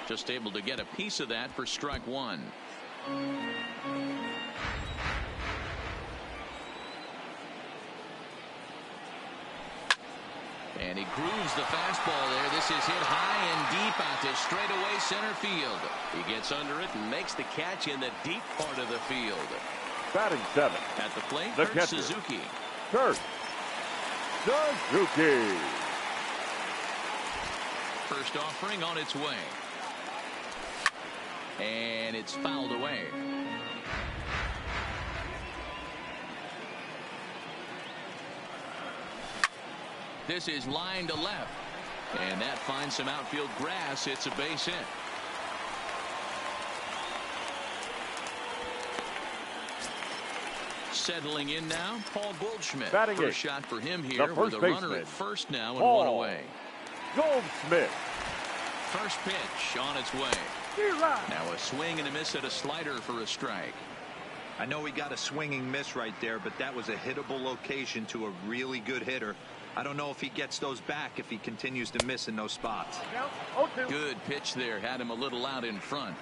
Just able to get a piece of that for strike 1. And he grooves the fastball there. This is hit high and deep out to straightaway center field. He gets under it and makes the catch in the deep part of the field. Batting 7. At the plate, the Kurt catcher, Suzuki. Kurt Suzuki. First offering on its way. And it's fouled away. This is line to left. And that finds some outfield grass. It's a base hit. Settling in now, Paul Goldschmidt. Batting First 8. shot for him here with a runner at first now and Paul 1 away. Goldschmidt. First pitch on its way. Now a swing and a miss at a slider for a strike. I know he got a swinging miss right there, but that was a hittable location to a really good hitter. I don't know if he gets those back if he continues to miss in those spots. Good pitch there. Had him a little out in front.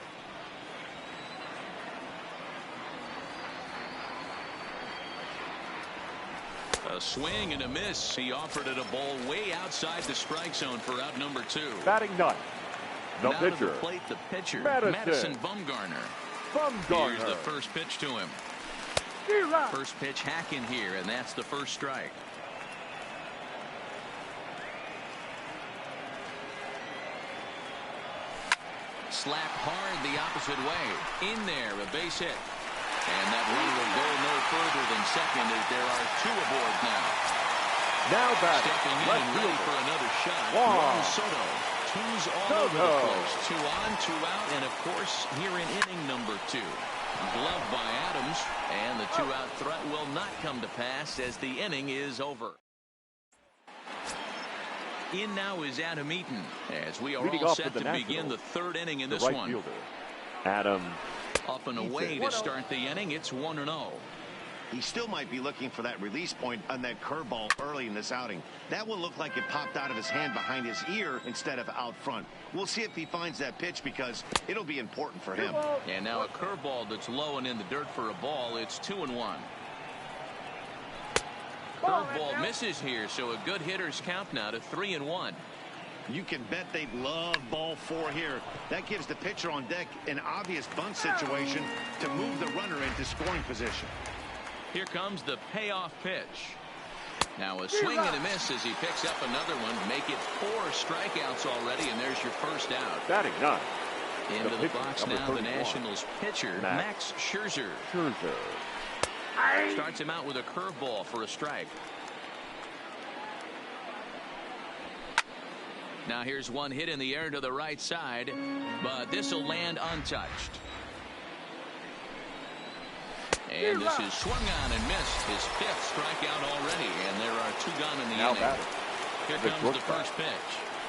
A swing and a miss. He offered it a ball way outside the strike zone for out number 2. Batting 9. The now pitcher. to the plate, the pitcher, Madison Bumgarner. Bumgarner. Here's the first pitch to him. First pitch hacking here, and that's the first strike. Slapped hard the opposite way. In there, a base hit. And that one will go no further than second as there are 2 aboard now. Now back. Stepping in and ready for another shot. Juan Soto. 2's all over the place. 2 on, 2 out, and of course here in inning number 2. Gloved by Adams, and the 2-out threat will not come to pass as the inning is over. In now is Adam Eaton as we are all set to begin the 3rd inning in this one. Fielder, Adam Up and away to start the inning. It's 1-0. He still might be looking for that release point on that curveball early in this outing. That one looked like it popped out of his hand behind his ear instead of out front. We'll see if he finds that pitch because it'll be important for him. And now a curveball that's low and in the dirt for a ball. It's 2-1. Curveball misses here, so a good hitter's count now to 3-1. You can bet they'd love ball 4 here. That gives the pitcher on deck an obvious bunt situation to move the runner into scoring position. Here comes the payoff pitch. Now a swing and a miss as he picks up another one. Make it 4 strikeouts already, and there's your first out. Batting 9. Into the box now, the Nationals pitcher, Max Scherzer. Starts him out with a curveball for a strike. Now here's one hit in the air to the right side, but this will land untouched. And this is swung on and missed. His 5th strikeout already, and there are 2 gone in the inning. Here comes the first pitch.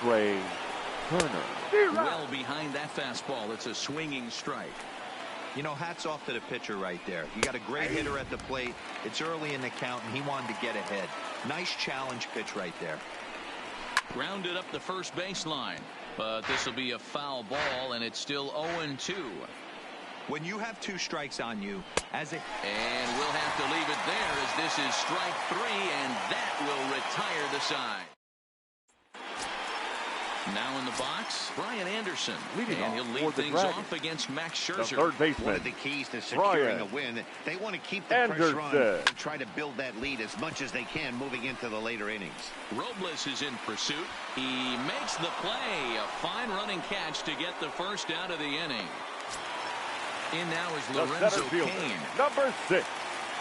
Trey Turner. Well behind that fastball. It's a swinging strike. You know, hats off to the pitcher right there. You got a great hitter at the plate. It's early in the count, and he wanted to get ahead. Nice challenge pitch right there. Grounded up the first baseline, but this will be a foul ball, and it's still 0-2. When you have 2 strikes on you, and we'll have to leave it there as this is strike 3, and that will retire the side. Now in the box, Brian Anderson, and he'll lead things off against Max Scherzer. The third baseman. One of the keys to securing a win, they want to keep the pressure on and try to build that lead as much as they can moving into the later innings. Robles is in pursuit. He makes the play. A fine running catch to get the first out of the inning. In now is The Lorenzo center fielder, Cain. number 6.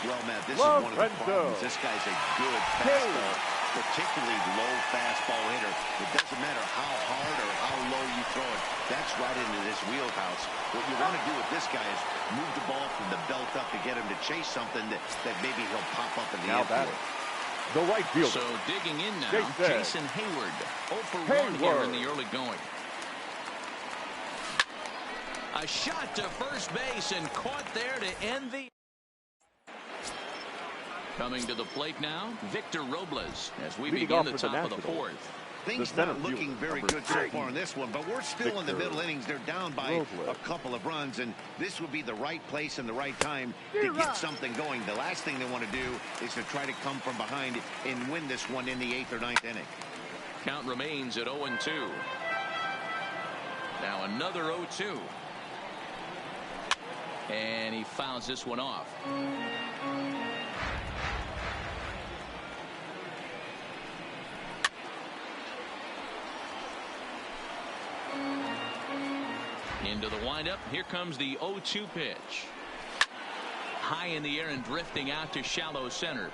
Well, Matt, this is one of the problems. This guy's a good fastball, particularly low fastball hitter. It doesn't matter how hard or how low you throw it. That's right into this wheelhouse. What you want to do with this guy is move the ball from the belt up to get him to chase something that maybe he'll pop up in the infield. The right fielder. So digging in now, Jason Hayward. 0 for 1 here in the early going. A shot to first base and caught there to end the... Coming to the plate now, Victor Robles as we begin the top of the 4th. Things not looking very good so far in this one, but we're still in the middle innings. They're down by a couple of runs, and this would be the right place and the right time to get something going. The last thing they want to do is to try to come from behind and win this one in the 8th or 9th inning. Count remains at 0-2. Now another 0-2. And he fouls this one off. Into the windup. Here comes the 0-2 pitch. High in the air and drifting out to shallow center.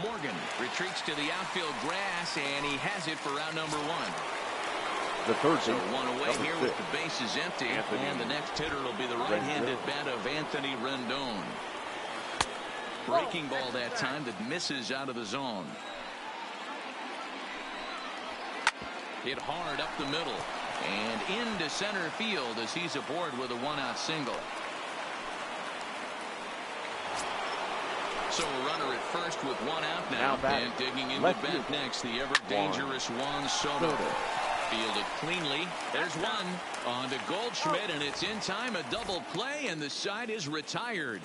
Morgan retreats to the outfield grass, and he has it for out number 1. The third so one away here with the bases empty, and the next hitter will be the right-handed bat of Anthony Rendon. Breaking ball that time that misses out of the zone. Hit hard up the middle and into center field as he's aboard with a 1-out single. So a runner at first with 1 out now, and digging into bat next, the ever-dangerous Juan Soto. Fielded cleanly. There's one on to Goldschmidt, and it's in time. A double play, and the side is retired.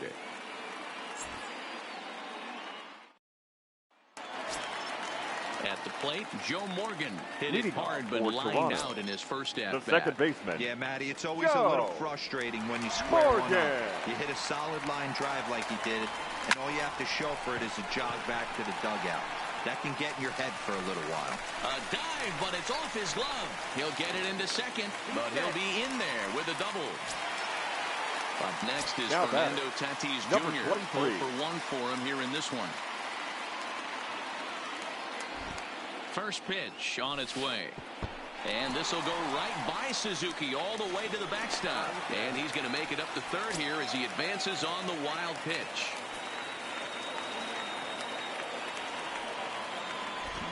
At the plate, Joe Morgan hit it hard, but lined out in his first at-bat. The second baseman. Yeah, Matty, it's always a little frustrating when you square one up. You hit a solid line drive like he did, and all you have to show for it is a jog back to the dugout. That can get in your head for a little while. A dive, but it's off his glove. He'll get it into second, but he'll be in there with a double. Up next is Fernando Tatis Jr. 0 for 1 for him here in this one. First pitch on its way. And this will go right by Suzuki all the way to the backstop. And he's going to make it up to third here as he advances on the wild pitch.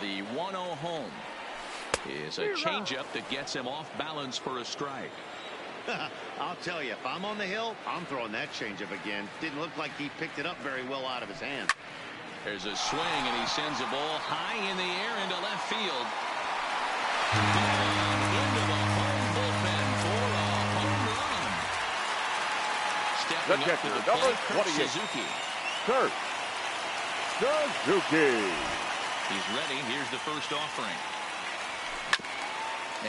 The 1-0 home is a changeup that gets him off balance for a strike. I'll tell you, if I'm on the hill, I'm throwing that changeup again. Didn't look like he picked it up very well out of his hand. There's a swing, and he sends a ball high in the air into left field. Down into the home bullpen for a home run. Stepping up to the plate, Kurt Suzuki. Kurt Suzuki. He's ready. Here's the first offering.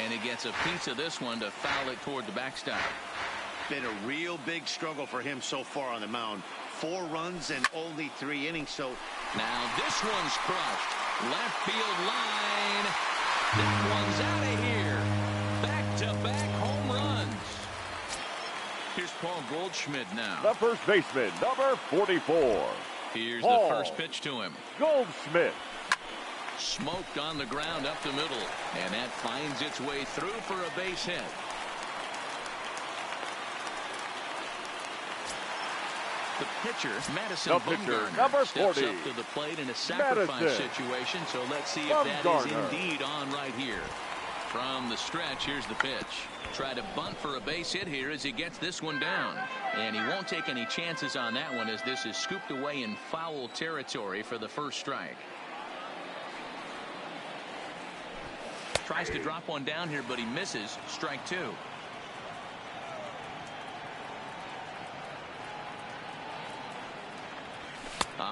And he gets a piece of this one to foul it toward the backstop. Been a real big struggle for him so far on the mound. 4 runs and only 3 innings. So now this one's crushed. Left field line. That one's out of here. Back-to-back home runs. Here's Paul Goldschmidt now. The first baseman, number 44. Here's the first pitch to him. Goldschmidt. Smoked on the ground up the middle, and that finds its way through for a base hit. The pitcher, Madison Bumgarner, number 40. steps up to the plate in a sacrifice situation, so let's see if that is indeed on right here. From the stretch, here's the pitch. Try to bunt for a base hit here as he gets this one down. And he won't take any chances on that one as this is scooped away in foul territory for the first strike. Tries to drop one down here, but he misses. Strike 2.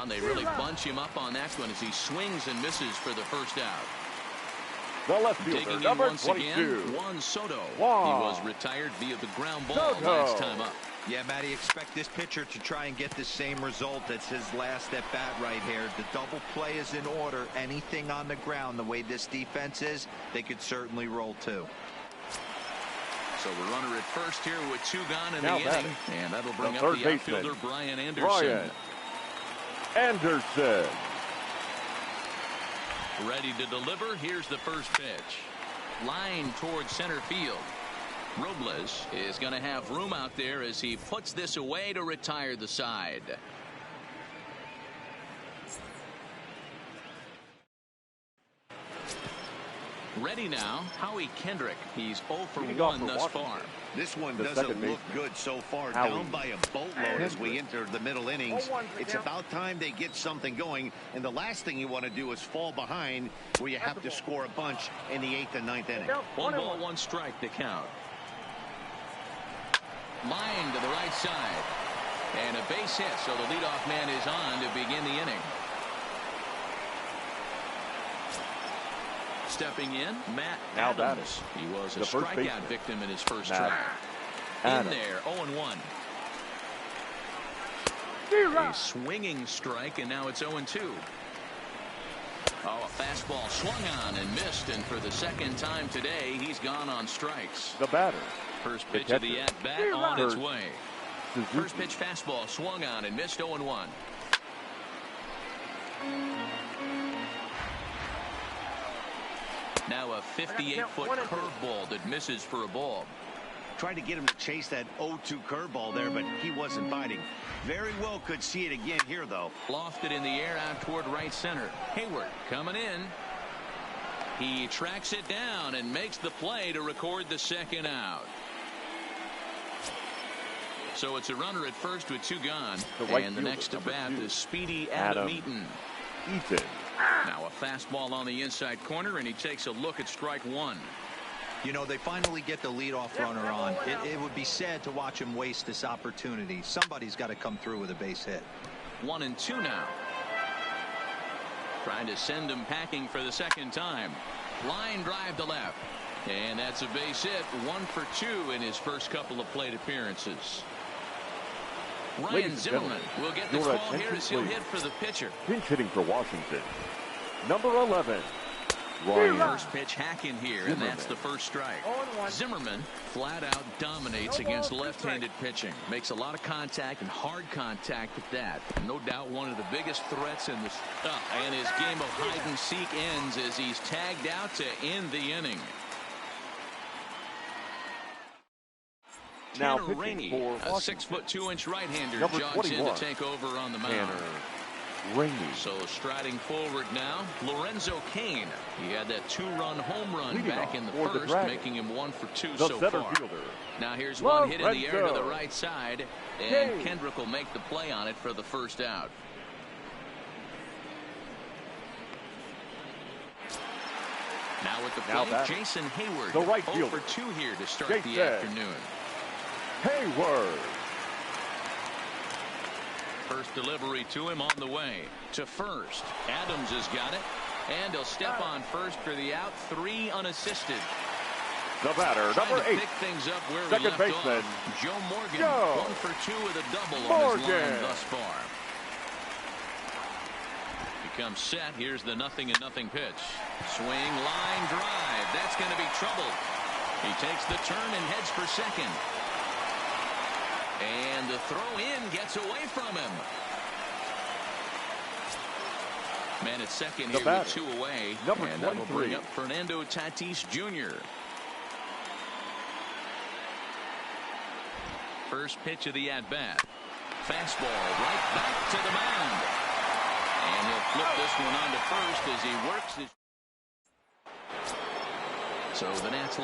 They really bunch him up on that one as he swings and misses for the first out. The left fielder, number 22. Juan Soto. He was retired via the ground ball last time up. Yeah, Matty, expect this pitcher to try and get the same result as his last at bat right here. The double play is in order. Anything on the ground, the way this defense is, they could certainly roll too. So we're runner at first here with 2 gone in Now the batting, inning. And that'll bring the up third the baseman, outfielder, Brian Anderson. Brian Anderson. Ready to deliver. Here's the first pitch. Line towards center field. Robles is going to have room out there as he puts this away to retire the side. Ready now, Howie Kendrick. He's 0 for 1 thus far. This one doesn't look good so far. Down by a boatload as we enter the middle innings. It's about time they get something going. And the last thing you want to do is fall behind where you have to score a bunch in the 8th and 9th inning. 1 ball, 1 strike to count. Line to the right side. And a base hit, so the leadoff man is on to begin the inning. Stepping in, Matt Adams. He was a strikeout victim in his first try. In there, 0-1. A swinging strike, and now it's 0-2. Oh, a fastball swung on and missed, and for the second time today, he's gone on strikes. The batter. First pitch of the at-bat on its way. First pitch fastball swung on and missed, 0-1. Now a 58-foot curveball that misses for a ball. Tried to get him to chase that 0-2 curveball there, but he wasn't biting. Very well could see it again here, though. Lofted in the air out toward right center. Hayward coming in. He tracks it down and makes the play to record the second out. So it's a runner at first with 2 gone. And the next at bat is speedy Adam Eaton. Now a fastball on the inside corner, and he takes a look at strike 1. You know, they finally get the leadoff runner on. It would be sad to watch him waste this opportunity. Somebody's got to come through with a base hit. 1-2 now. Trying to send him packing for the second time. Line drive to left. And that's a base hit. 1 for 2 in his first couple of plate appearances. Ryan Zimmerman will get this ball here as he'll hit for the pitcher. Pinch hitting for Washington. Number 11. Ryan. First pitch hack in here, and that's the first strike. Zimmerman flat out dominates against left-handed pitching. Makes a lot of contact and hard contact at that. No doubt one of the biggest threats in this. And his game of hide and seek ends as he's tagged out to end the inning. Now Tanner Rainey, for a 6'2" right-hander, Number jogs 21. in to take over on the mound. Tanner Rainey. So striding forward now, Lorenzo Cain. He had that 2-run home run back in the first, making him 1 for 2 so far. Fielder. Now here's one hit in the air to the right side, and Kendrick will make the play on it for the first out. Now with the play, Jason Hayward, the right 0 for 2 here to start the afternoon. Hayward. First delivery to him on the way to first. Adams has got it, and he'll step on first for the out. 3 unassisted. The batter, number 8. Pick things up where second we left baseman, off. Joe Morgan, Joe 1 for 2 with a double Morgan. on his line thus far. Becomes set. Here's the 0-0 pitch. Swing, line drive. That's going to be trouble. He takes the turn and heads for second. And the throw in gets away from him. Man at second here with 2 away. Number and 23. that will bring up Fernando Tatis Jr. First pitch of the at-bat. Fastball right back to the mound. And he'll flip this one on to first as he works his. So the Nats.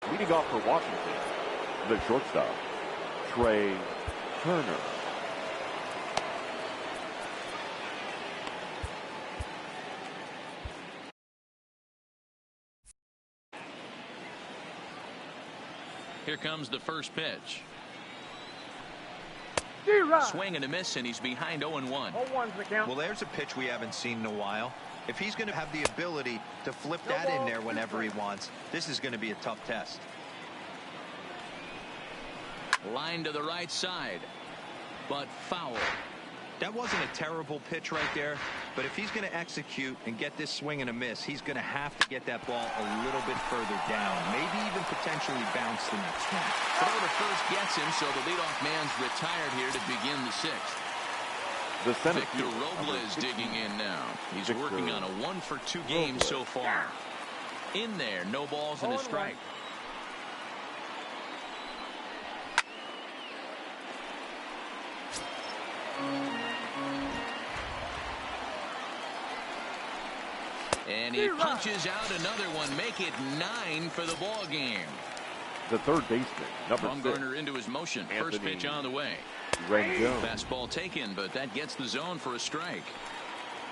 Leading off for Washington, the shortstop, Trey Turner. Here comes the first pitch. Swing and a miss, and he's behind 0-1. Well, there's a pitch we haven't seen in a while. If he's going to have the ability to flip that in there whenever he wants, this is going to be a tough test. Line to the right side, but foul. That wasn't a terrible pitch right there, but if he's going to execute and get this swing and a miss, he's going to have to get that ball a little bit further down, maybe even potentially bounce the next one. Throw to first gets him, so the leadoff man's retired here to begin the sixth. The center Victor Robles digging in now. He's working on a 1-for-2 game so far. In there, no balls and a strike. And he punches out another one, make it 9 for the ball game. The third baseman, number 6. Bumgarner into his motion. First pitch on the way. Fastball taken, but that gets the zone for a strike.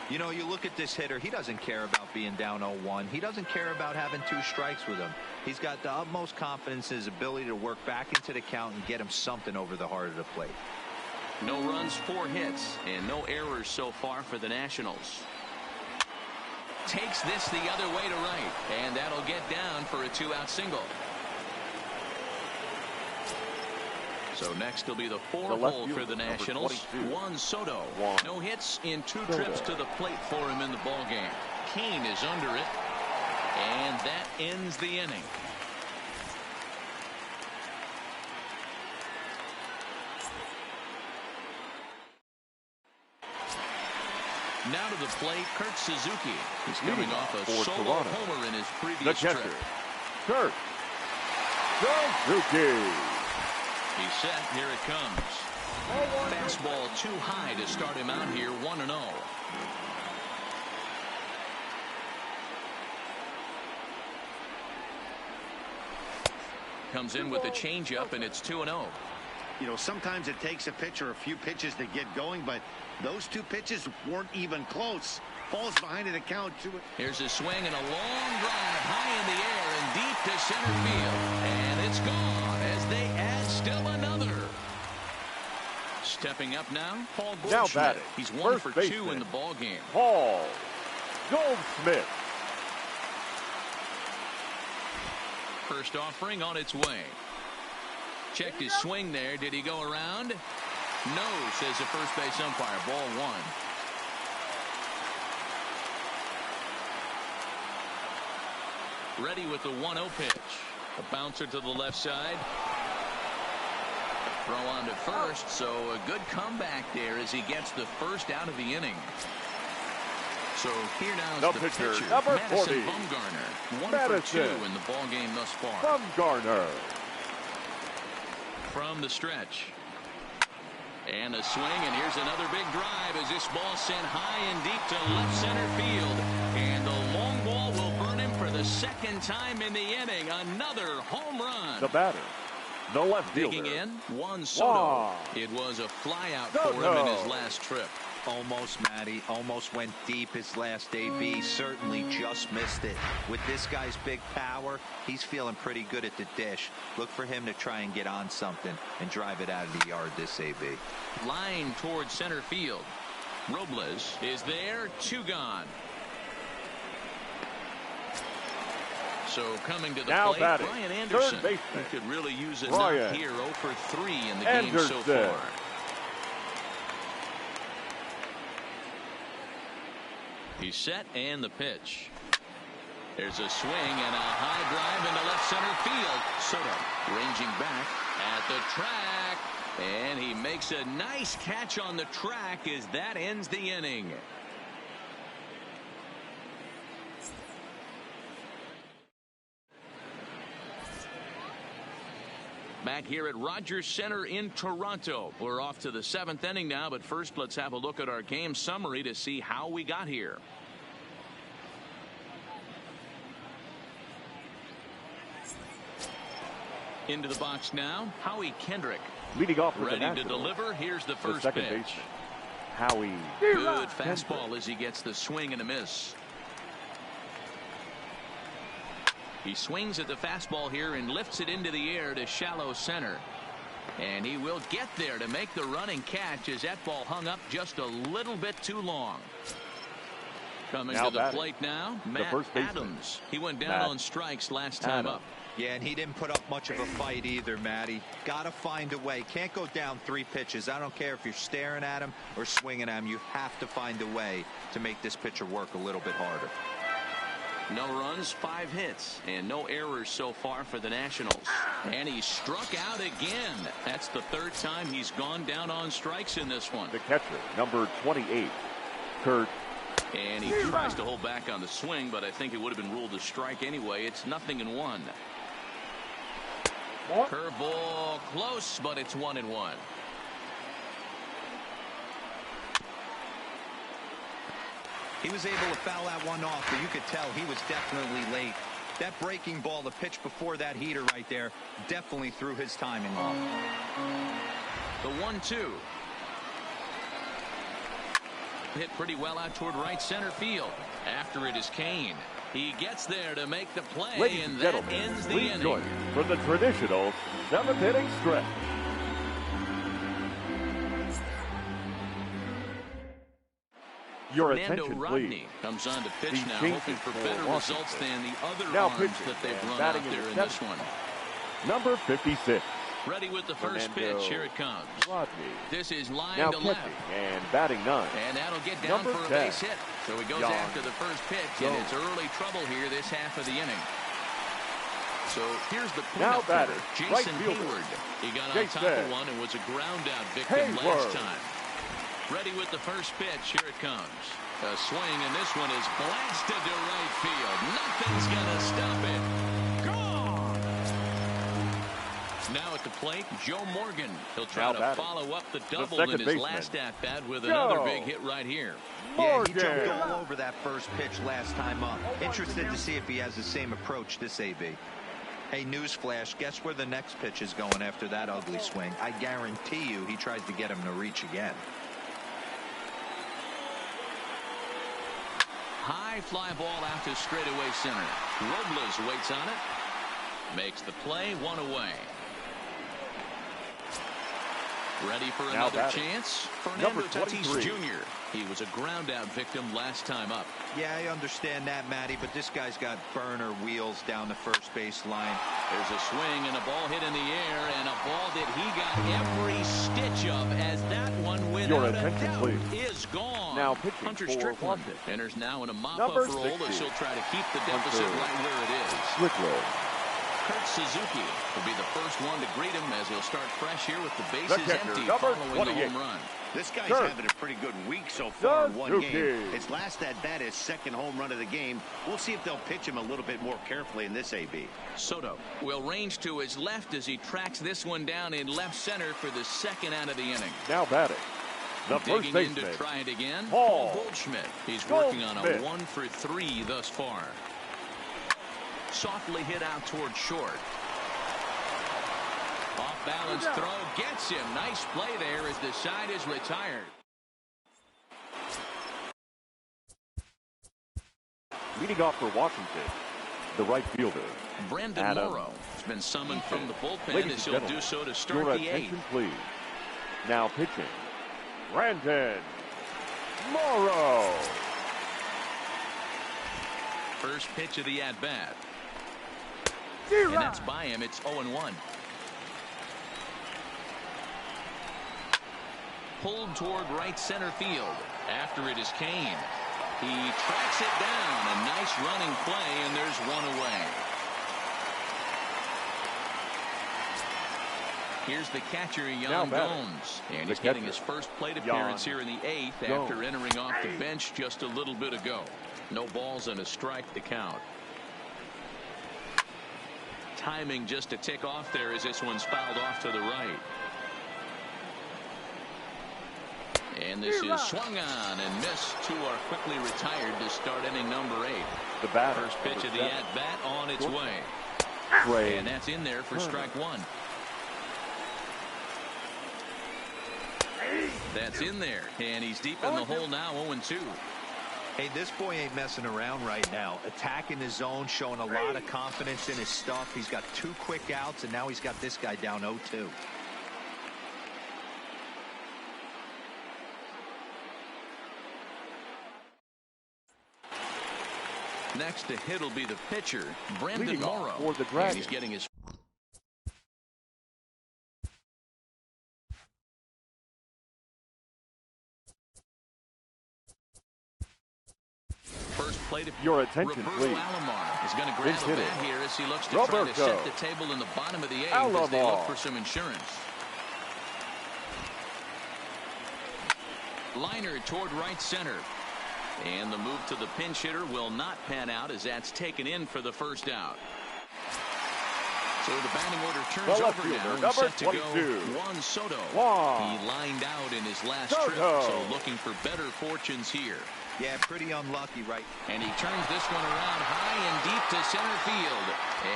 You know, you look at this hitter, he doesn't care about being down 0-1. He doesn't care about having 2 strikes with him. He's got the utmost confidence in his ability to work back into the count and get him something over the heart of the plate. No runs, 4 hits, and no errors so far for the Nationals. Takes this the other way to right, and that'll get down for a 2-out single. So next will be the 4-hole for the Nationals. Juan Soto. No hits in 2 trips to the plate for him in the ballgame. Kane is under it, and that ends the inning. Now to the plate, Kurt Suzuki. He's coming off a solo homer in his previous trip. Kurt Suzuki. He's set. Here it comes. Fastball too high to start him out here. 1-0. Comes in with a changeup, and it's 2-0. You know, sometimes it takes a pitcher a few pitches to get going, but those 2 pitches weren't even close. Falls behind an account to it. Here's a swing and a long drive high in the air and deep to center field. And it's gone as they add still another. Stepping up now, Paul Goldschmidt. He's 1 for 2 in the ball game. Paul Goldschmidt. First offering on its way. Checked his swing there. Did he go around? No, says the first base umpire. Ball 1. Ready with the 1-0 pitch. A bouncer to the left side. Throw on to first, so a good comeback there as he gets the first out of the inning. So here now is the pitcher, number Madison 40. Bumgarner. 1 for 2 in the ball game thus far. Bumgarner. From the stretch. And a swing, and here's another big drive as this ball sent high and deep to left center field. And the long ball will burn him for the 2nd time in the inning. Another home run. The batter, the left fielder. Digging in, Juan Soto. It was a flyout for him in his last trip. Almost, Matty. Almost went deep his last AB. Certainly just missed it. With this guy's big power, he's feeling pretty good at the dish. Look for him to try and get on something and drive it out of the yard this AB. Line towards center field. Robles is there. 2 gone. So coming to the plate, Brian Anderson. He could really use a knock here. 0 for 3 in the game so far. He's set, and the pitch. There's a swing and a high drive into left center field. Soto ranging back at the track, and he makes a nice catch on the track as that ends the inning. Back here at Rogers Center in Toronto. We're off to the 7th inning now, but first let's have a look at our game summary to see how we got here. Into the box now, Howie Kendrick. Leading off with ready to deliver. Here's the first second pitch. Baseman, Howie. Good fastball as he gets the swing and a miss. He swings at the fastball here and lifts it into the air to shallow center. And he will get there to make the running catch as that ball hung up just a little bit too long. Coming to the plate now, Matt Adams. He went down on strikes last time up. Yeah, and he didn't put up much of a fight either, Matty. Got to find a way. Can't go down 3 pitches. I don't care if you're staring at him or swinging at him. You have to find a way to make this pitcher work a little bit harder. No runs, 5 hits, and no errors so far for the Nationals. And he struck out again. That's the 3rd time he's gone down on strikes in this one. The catcher, number 28, Kurt. And he tries to hold back on the swing, but I think it would have been ruled a strike anyway. It's 0-1. Curveball close, but it's 1-1. He was able to foul that one off, but you could tell he was definitely late. That breaking ball, the pitch before that heater right there, definitely threw his timing off. The 1-2. Hit pretty well out toward right center field. After it is Kane. He gets there to make the play, Ladies and and that gentlemen, ends the please inning. join me for the traditional 7th inning stretch. Your Fernando attention, Rodney please. comes on to pitch The now, Yankees hoping for for better Washington. results than the other Now arms pitching that they've and run batting out in there the in this 7th. one. Number 56, Ready with the first Fernando pitch. Here it comes. Rodney. This is line Now to catching left. and batting 9. And that'll get down Number for a 10. base hit. So he goes Young. after the first pitch, and it's early trouble here this half of the inning. So here's the Now cleanup batter, hitter, right Jason fielder. Hayward. He got on Jason. top of one and was a ground out victim last Hayward. time. Ready with the first pitch. Here it comes. A swing, and this one is blasted to right field. Nothing's going to stop it. Gone! Now at the plate, Joe Morgan. He'll try Now to batting, follow up the double second in his baseman, last at-bat with Joe another big hit right here. Yeah, he jumped Morgan. all over that first pitch last time up. Interested to see if he has the same approach this AB. Hey, newsflash, guess where the next pitch is going after that ugly swing? I guarantee you he tries to get him to reach again. High fly ball out to straightaway center. Robles waits on it. Makes the play, 1 away. Ready for Now another batting, chance. number Fernando Tatis 23. Jr. He was a ground out victim last time up. Yeah, I understand that, Matty, but this guy's got burner wheels down the first base line. There's a swing and a ball hit in the air, and a ball that he got every stitch of, as that one Your without a attention, doubt please. is gone. Now pitching Hunter for Strickland Washington. enters now in a Number mop-up role 60. as he'll try to keep the deficit Hunter right where it is. Strickland. Kurt Suzuki will be the first one to greet him as he'll start fresh here with the bases catcher, empty number following the 28. home run. This guy's Kurt having a pretty good week so far in one Suzuki. game. His last at-bat, his 2nd home run of the game. We'll see if they'll pitch him a little bit more carefully in this AB. Soto will range to his left as he tracks this one down in left center for the 2nd out of the inning. Now batting, the first Digging in baseman, to try it again, Paul Goldschmidt. He's working on a Goldschmidt. 1 for 3 thus far. Softly hit out toward short. Off balance throw gets him. Nice play there as the side is retired. leading off for Washington, the right fielder, Brandon Adam Morrow has been summoned from the bullpen Ladies as and he'll gentlemen, do so to your start the 8th. attention, please. Now pitching, Brandon Morrow. First pitch of the at-bat. And that's by him. It's 0-1. Pulled toward right center field. After it is Kane. He tracks it down. A nice running play, and there's 1 away. Here's the catcher, Yan Gomes. And he's getting his first plate appearance here in the 8th after entering off the bench just a little bit ago. No balls and a strike to count. Timing just to tick off there as this one's fouled off to the right. And this is swung on and missed. 2 are quickly retired to start inning number 8. The batter, First pitch of the at-bat on its way. Trey And that's in there for strike 1. That's in there. And he's deep in the hole now, 0-2. Hey, this boy ain't messing around right now. Attacking his zone, showing a lot of confidence in his stuff. He's got 2 quick outs, and now he's got this guy down 0-2. Next to hit will be the pitcher, Brandon Leading Morrow. off for the And Dragons, he's getting his first plate. Your attention, Roberto please. Alomar is going to grab Pinch a hitter, bat here as he looks to Roberto try to set the table in the bottom of the eighth as they look Alomar. for some insurance. Liner toward right center. And the move to the pinch hitter will not pan out as that's taken in for the first out. So the batting order turns The left over now fielder, and number set to 22. go Juan Soto. Juan He lined out in his last Soto. trip, so looking for better fortunes here. Yeah, pretty unlucky, right? And he turns this one around high and deep to center field.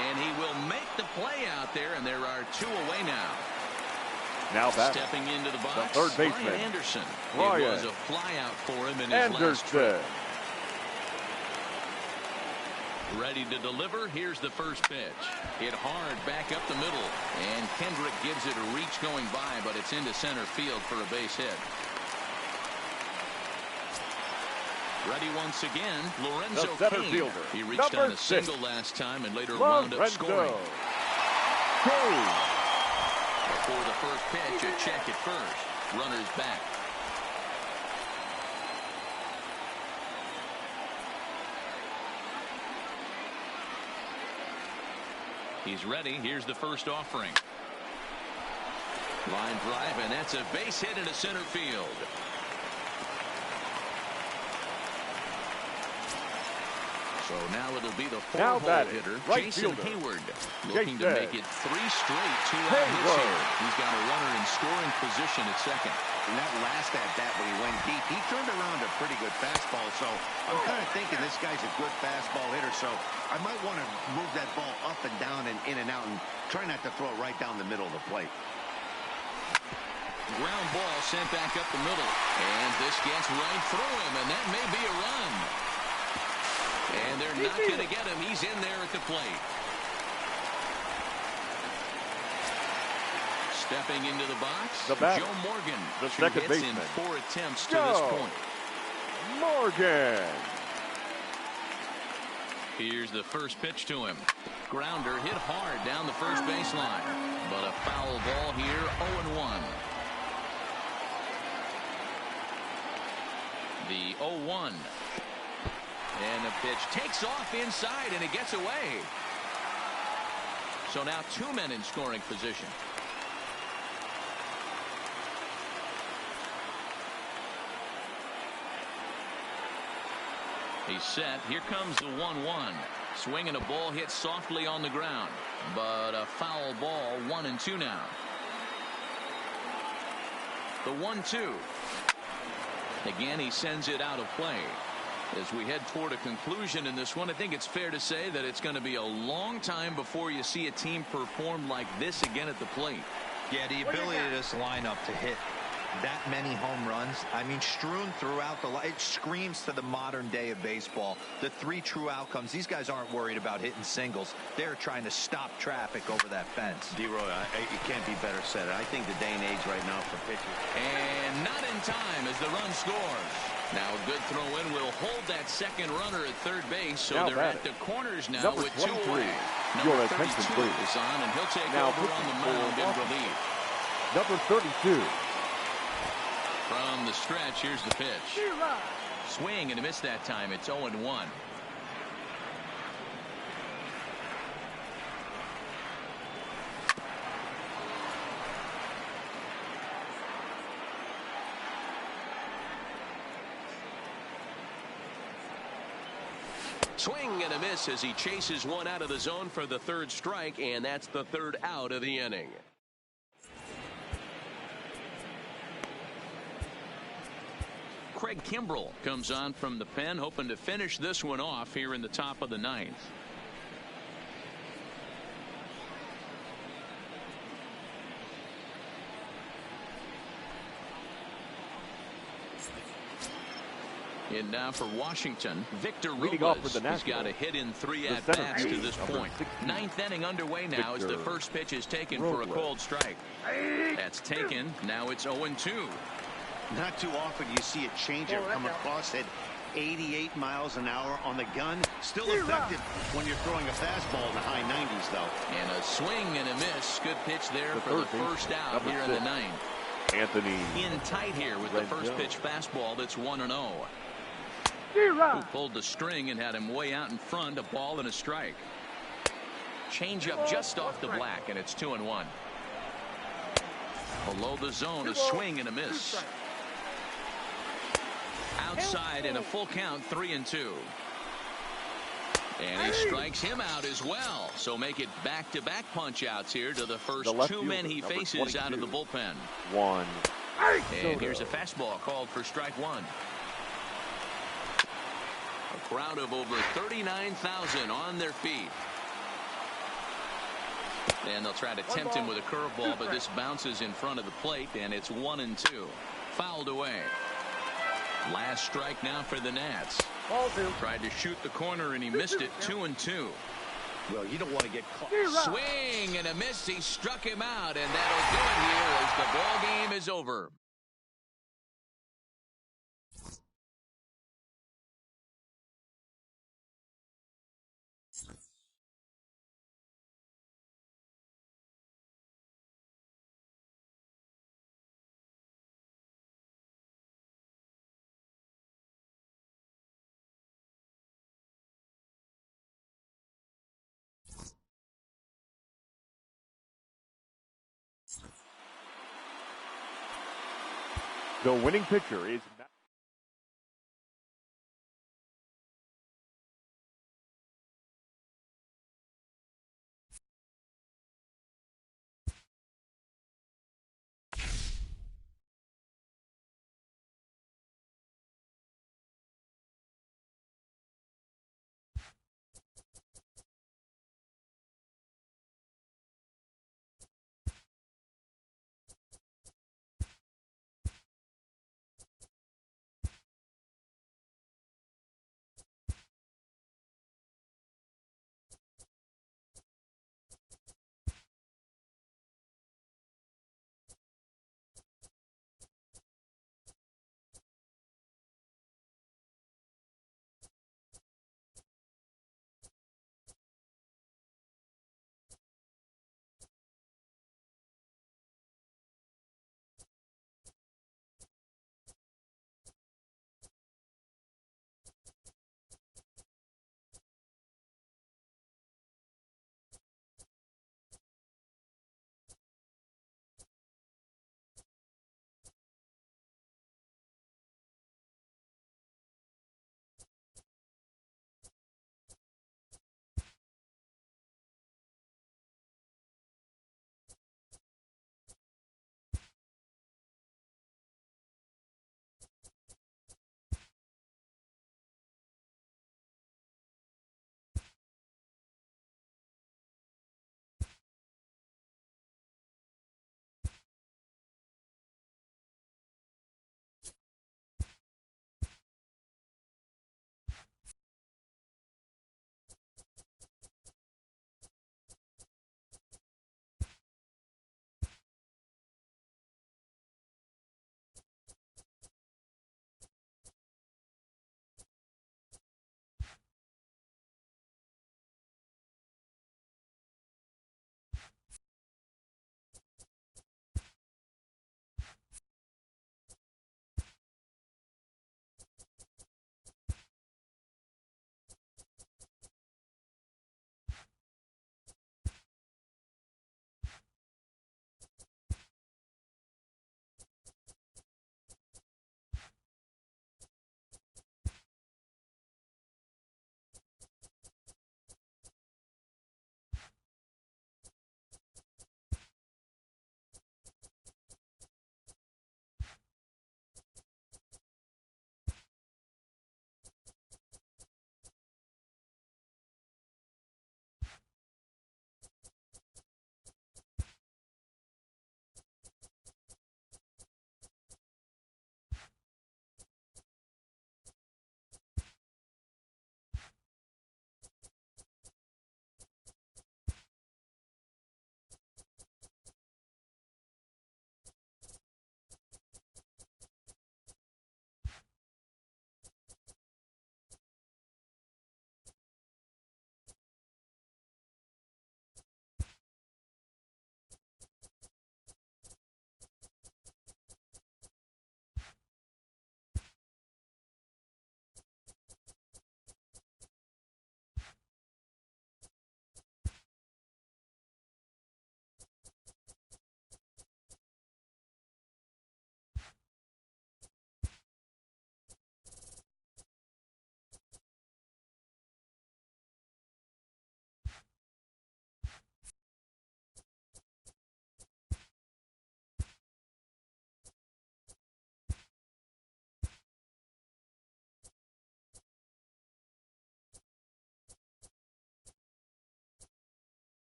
And he will make the play out there, and there are two away now. Now back. Stepping into the box, the third baseman, Brian Anderson. Brian It was a flyout for him in his last trip. Anderson. Ready to deliver. Here's the first pitch. Hit hard back up the middle. And Kendrick gives it a reach going by, but it's into center field for a base hit. Ready once again, Lorenzo The center Cain. fielder, He reached number on a 6. single last time and later wound up scoring. Cain. Before the first pitch, a check at first. Runners back. He's ready. Here's the first offering. Line drive, and that's a base hit into center field. So now it'll be the four-hole hitter, right Jason fielder. Hayward, looking to make it 3 straight 2-out hits here. He's got a runner in scoring position at second. And that last at-bat when he went deep, he turned around a pretty good fastball. So I'm kind of thinking this guy's a good fastball hitter. So I might want to move that ball up and down and in and out and try not to throw it right down the middle of the plate. Ground ball sent back up the middle. And this gets right through him, and that may be a run. And they're not going to get him. He's in there at the plate. Stepping into the box, The batter, Joe Morgan. the 2 second hits baseman, in 4 attempts to Joe this point. Morgan. Here's the first pitch to him. Grounder hit hard down the first baseline. But a foul ball here, 0-1. The 0-1. And the pitch takes off inside, and it gets away. So now 2 men in scoring position. He's set. Here comes the 1-1. Swinging a ball hit softly on the ground. But a foul ball, 1-2 now. The 1-2. Again, he sends it out of play. As we head toward a conclusion in this one, I think it's fair to say that it's going to be a long time before you see a team perform like this again at the plate. Yeah, the ability of this lineup to hit that many home runs, I mean, strewn throughout the line, it screams to the modern day of baseball. The 3 true outcomes. These guys aren't worried about hitting singles. They're trying to stop traffic over that fence. D-Roy, it can't be better said. I think the day and age right now for pitchers. And not in time as the run scores. Now a good throw in will hold that second runner at third base, so now they're at the corners now number with 23. 2 away. Your Number attention, 32 please. is on, and he'll take Now over on the mound in Washington. relief. Number 32. From the stretch, here's the pitch. Swing and a miss that time. It's 0-1. Swing and a miss as he chases one out of the zone for the 3rd strike, and that's the 3rd out of the inning. Craig Kimbrell comes on from the pen, hoping to finish this one off here in the top of the 9th. And now for Washington, Victor Leading off Robles. for the He's got a Nationals, hit in 3 the at-bats center to this field, point. number 9th inning underway now as the Victor first pitch is taken Robles. for a cold strike. That's taken. Now it's 0-2. Not too often you see a changeup come across it 88 miles an hour on the gun. Still effective when you're throwing a fastball in the high 90s, though. And a swing and a miss. Good pitch there for the first out here in the ninth. Anthony in tight here with the first pitch fastball. That's 1-0. Who pulled the string and had him way out in front. A ball and a strike. Changeup just off the black, and it's 2-1. Below the zone, a swing and a miss. Outside in a full count, 3-2. And he strikes him out as well. So make it back-to-back punch-outs here to the first two men he faces out of the bullpen. And here's a fastball called for strike one. A crowd of over 39,000 on their feet. And they'll try to tempt him with a curveball, but this bounces in front of the plate, and it's 1-2. Fouled away. Last strike now for the Nats. Tried to shoot the corner, and he missed it. 2-2. Well, you don't want to get caught. Swing and a miss. He struck him out, and that'll do it here as the ball game is over. The winning pitcher is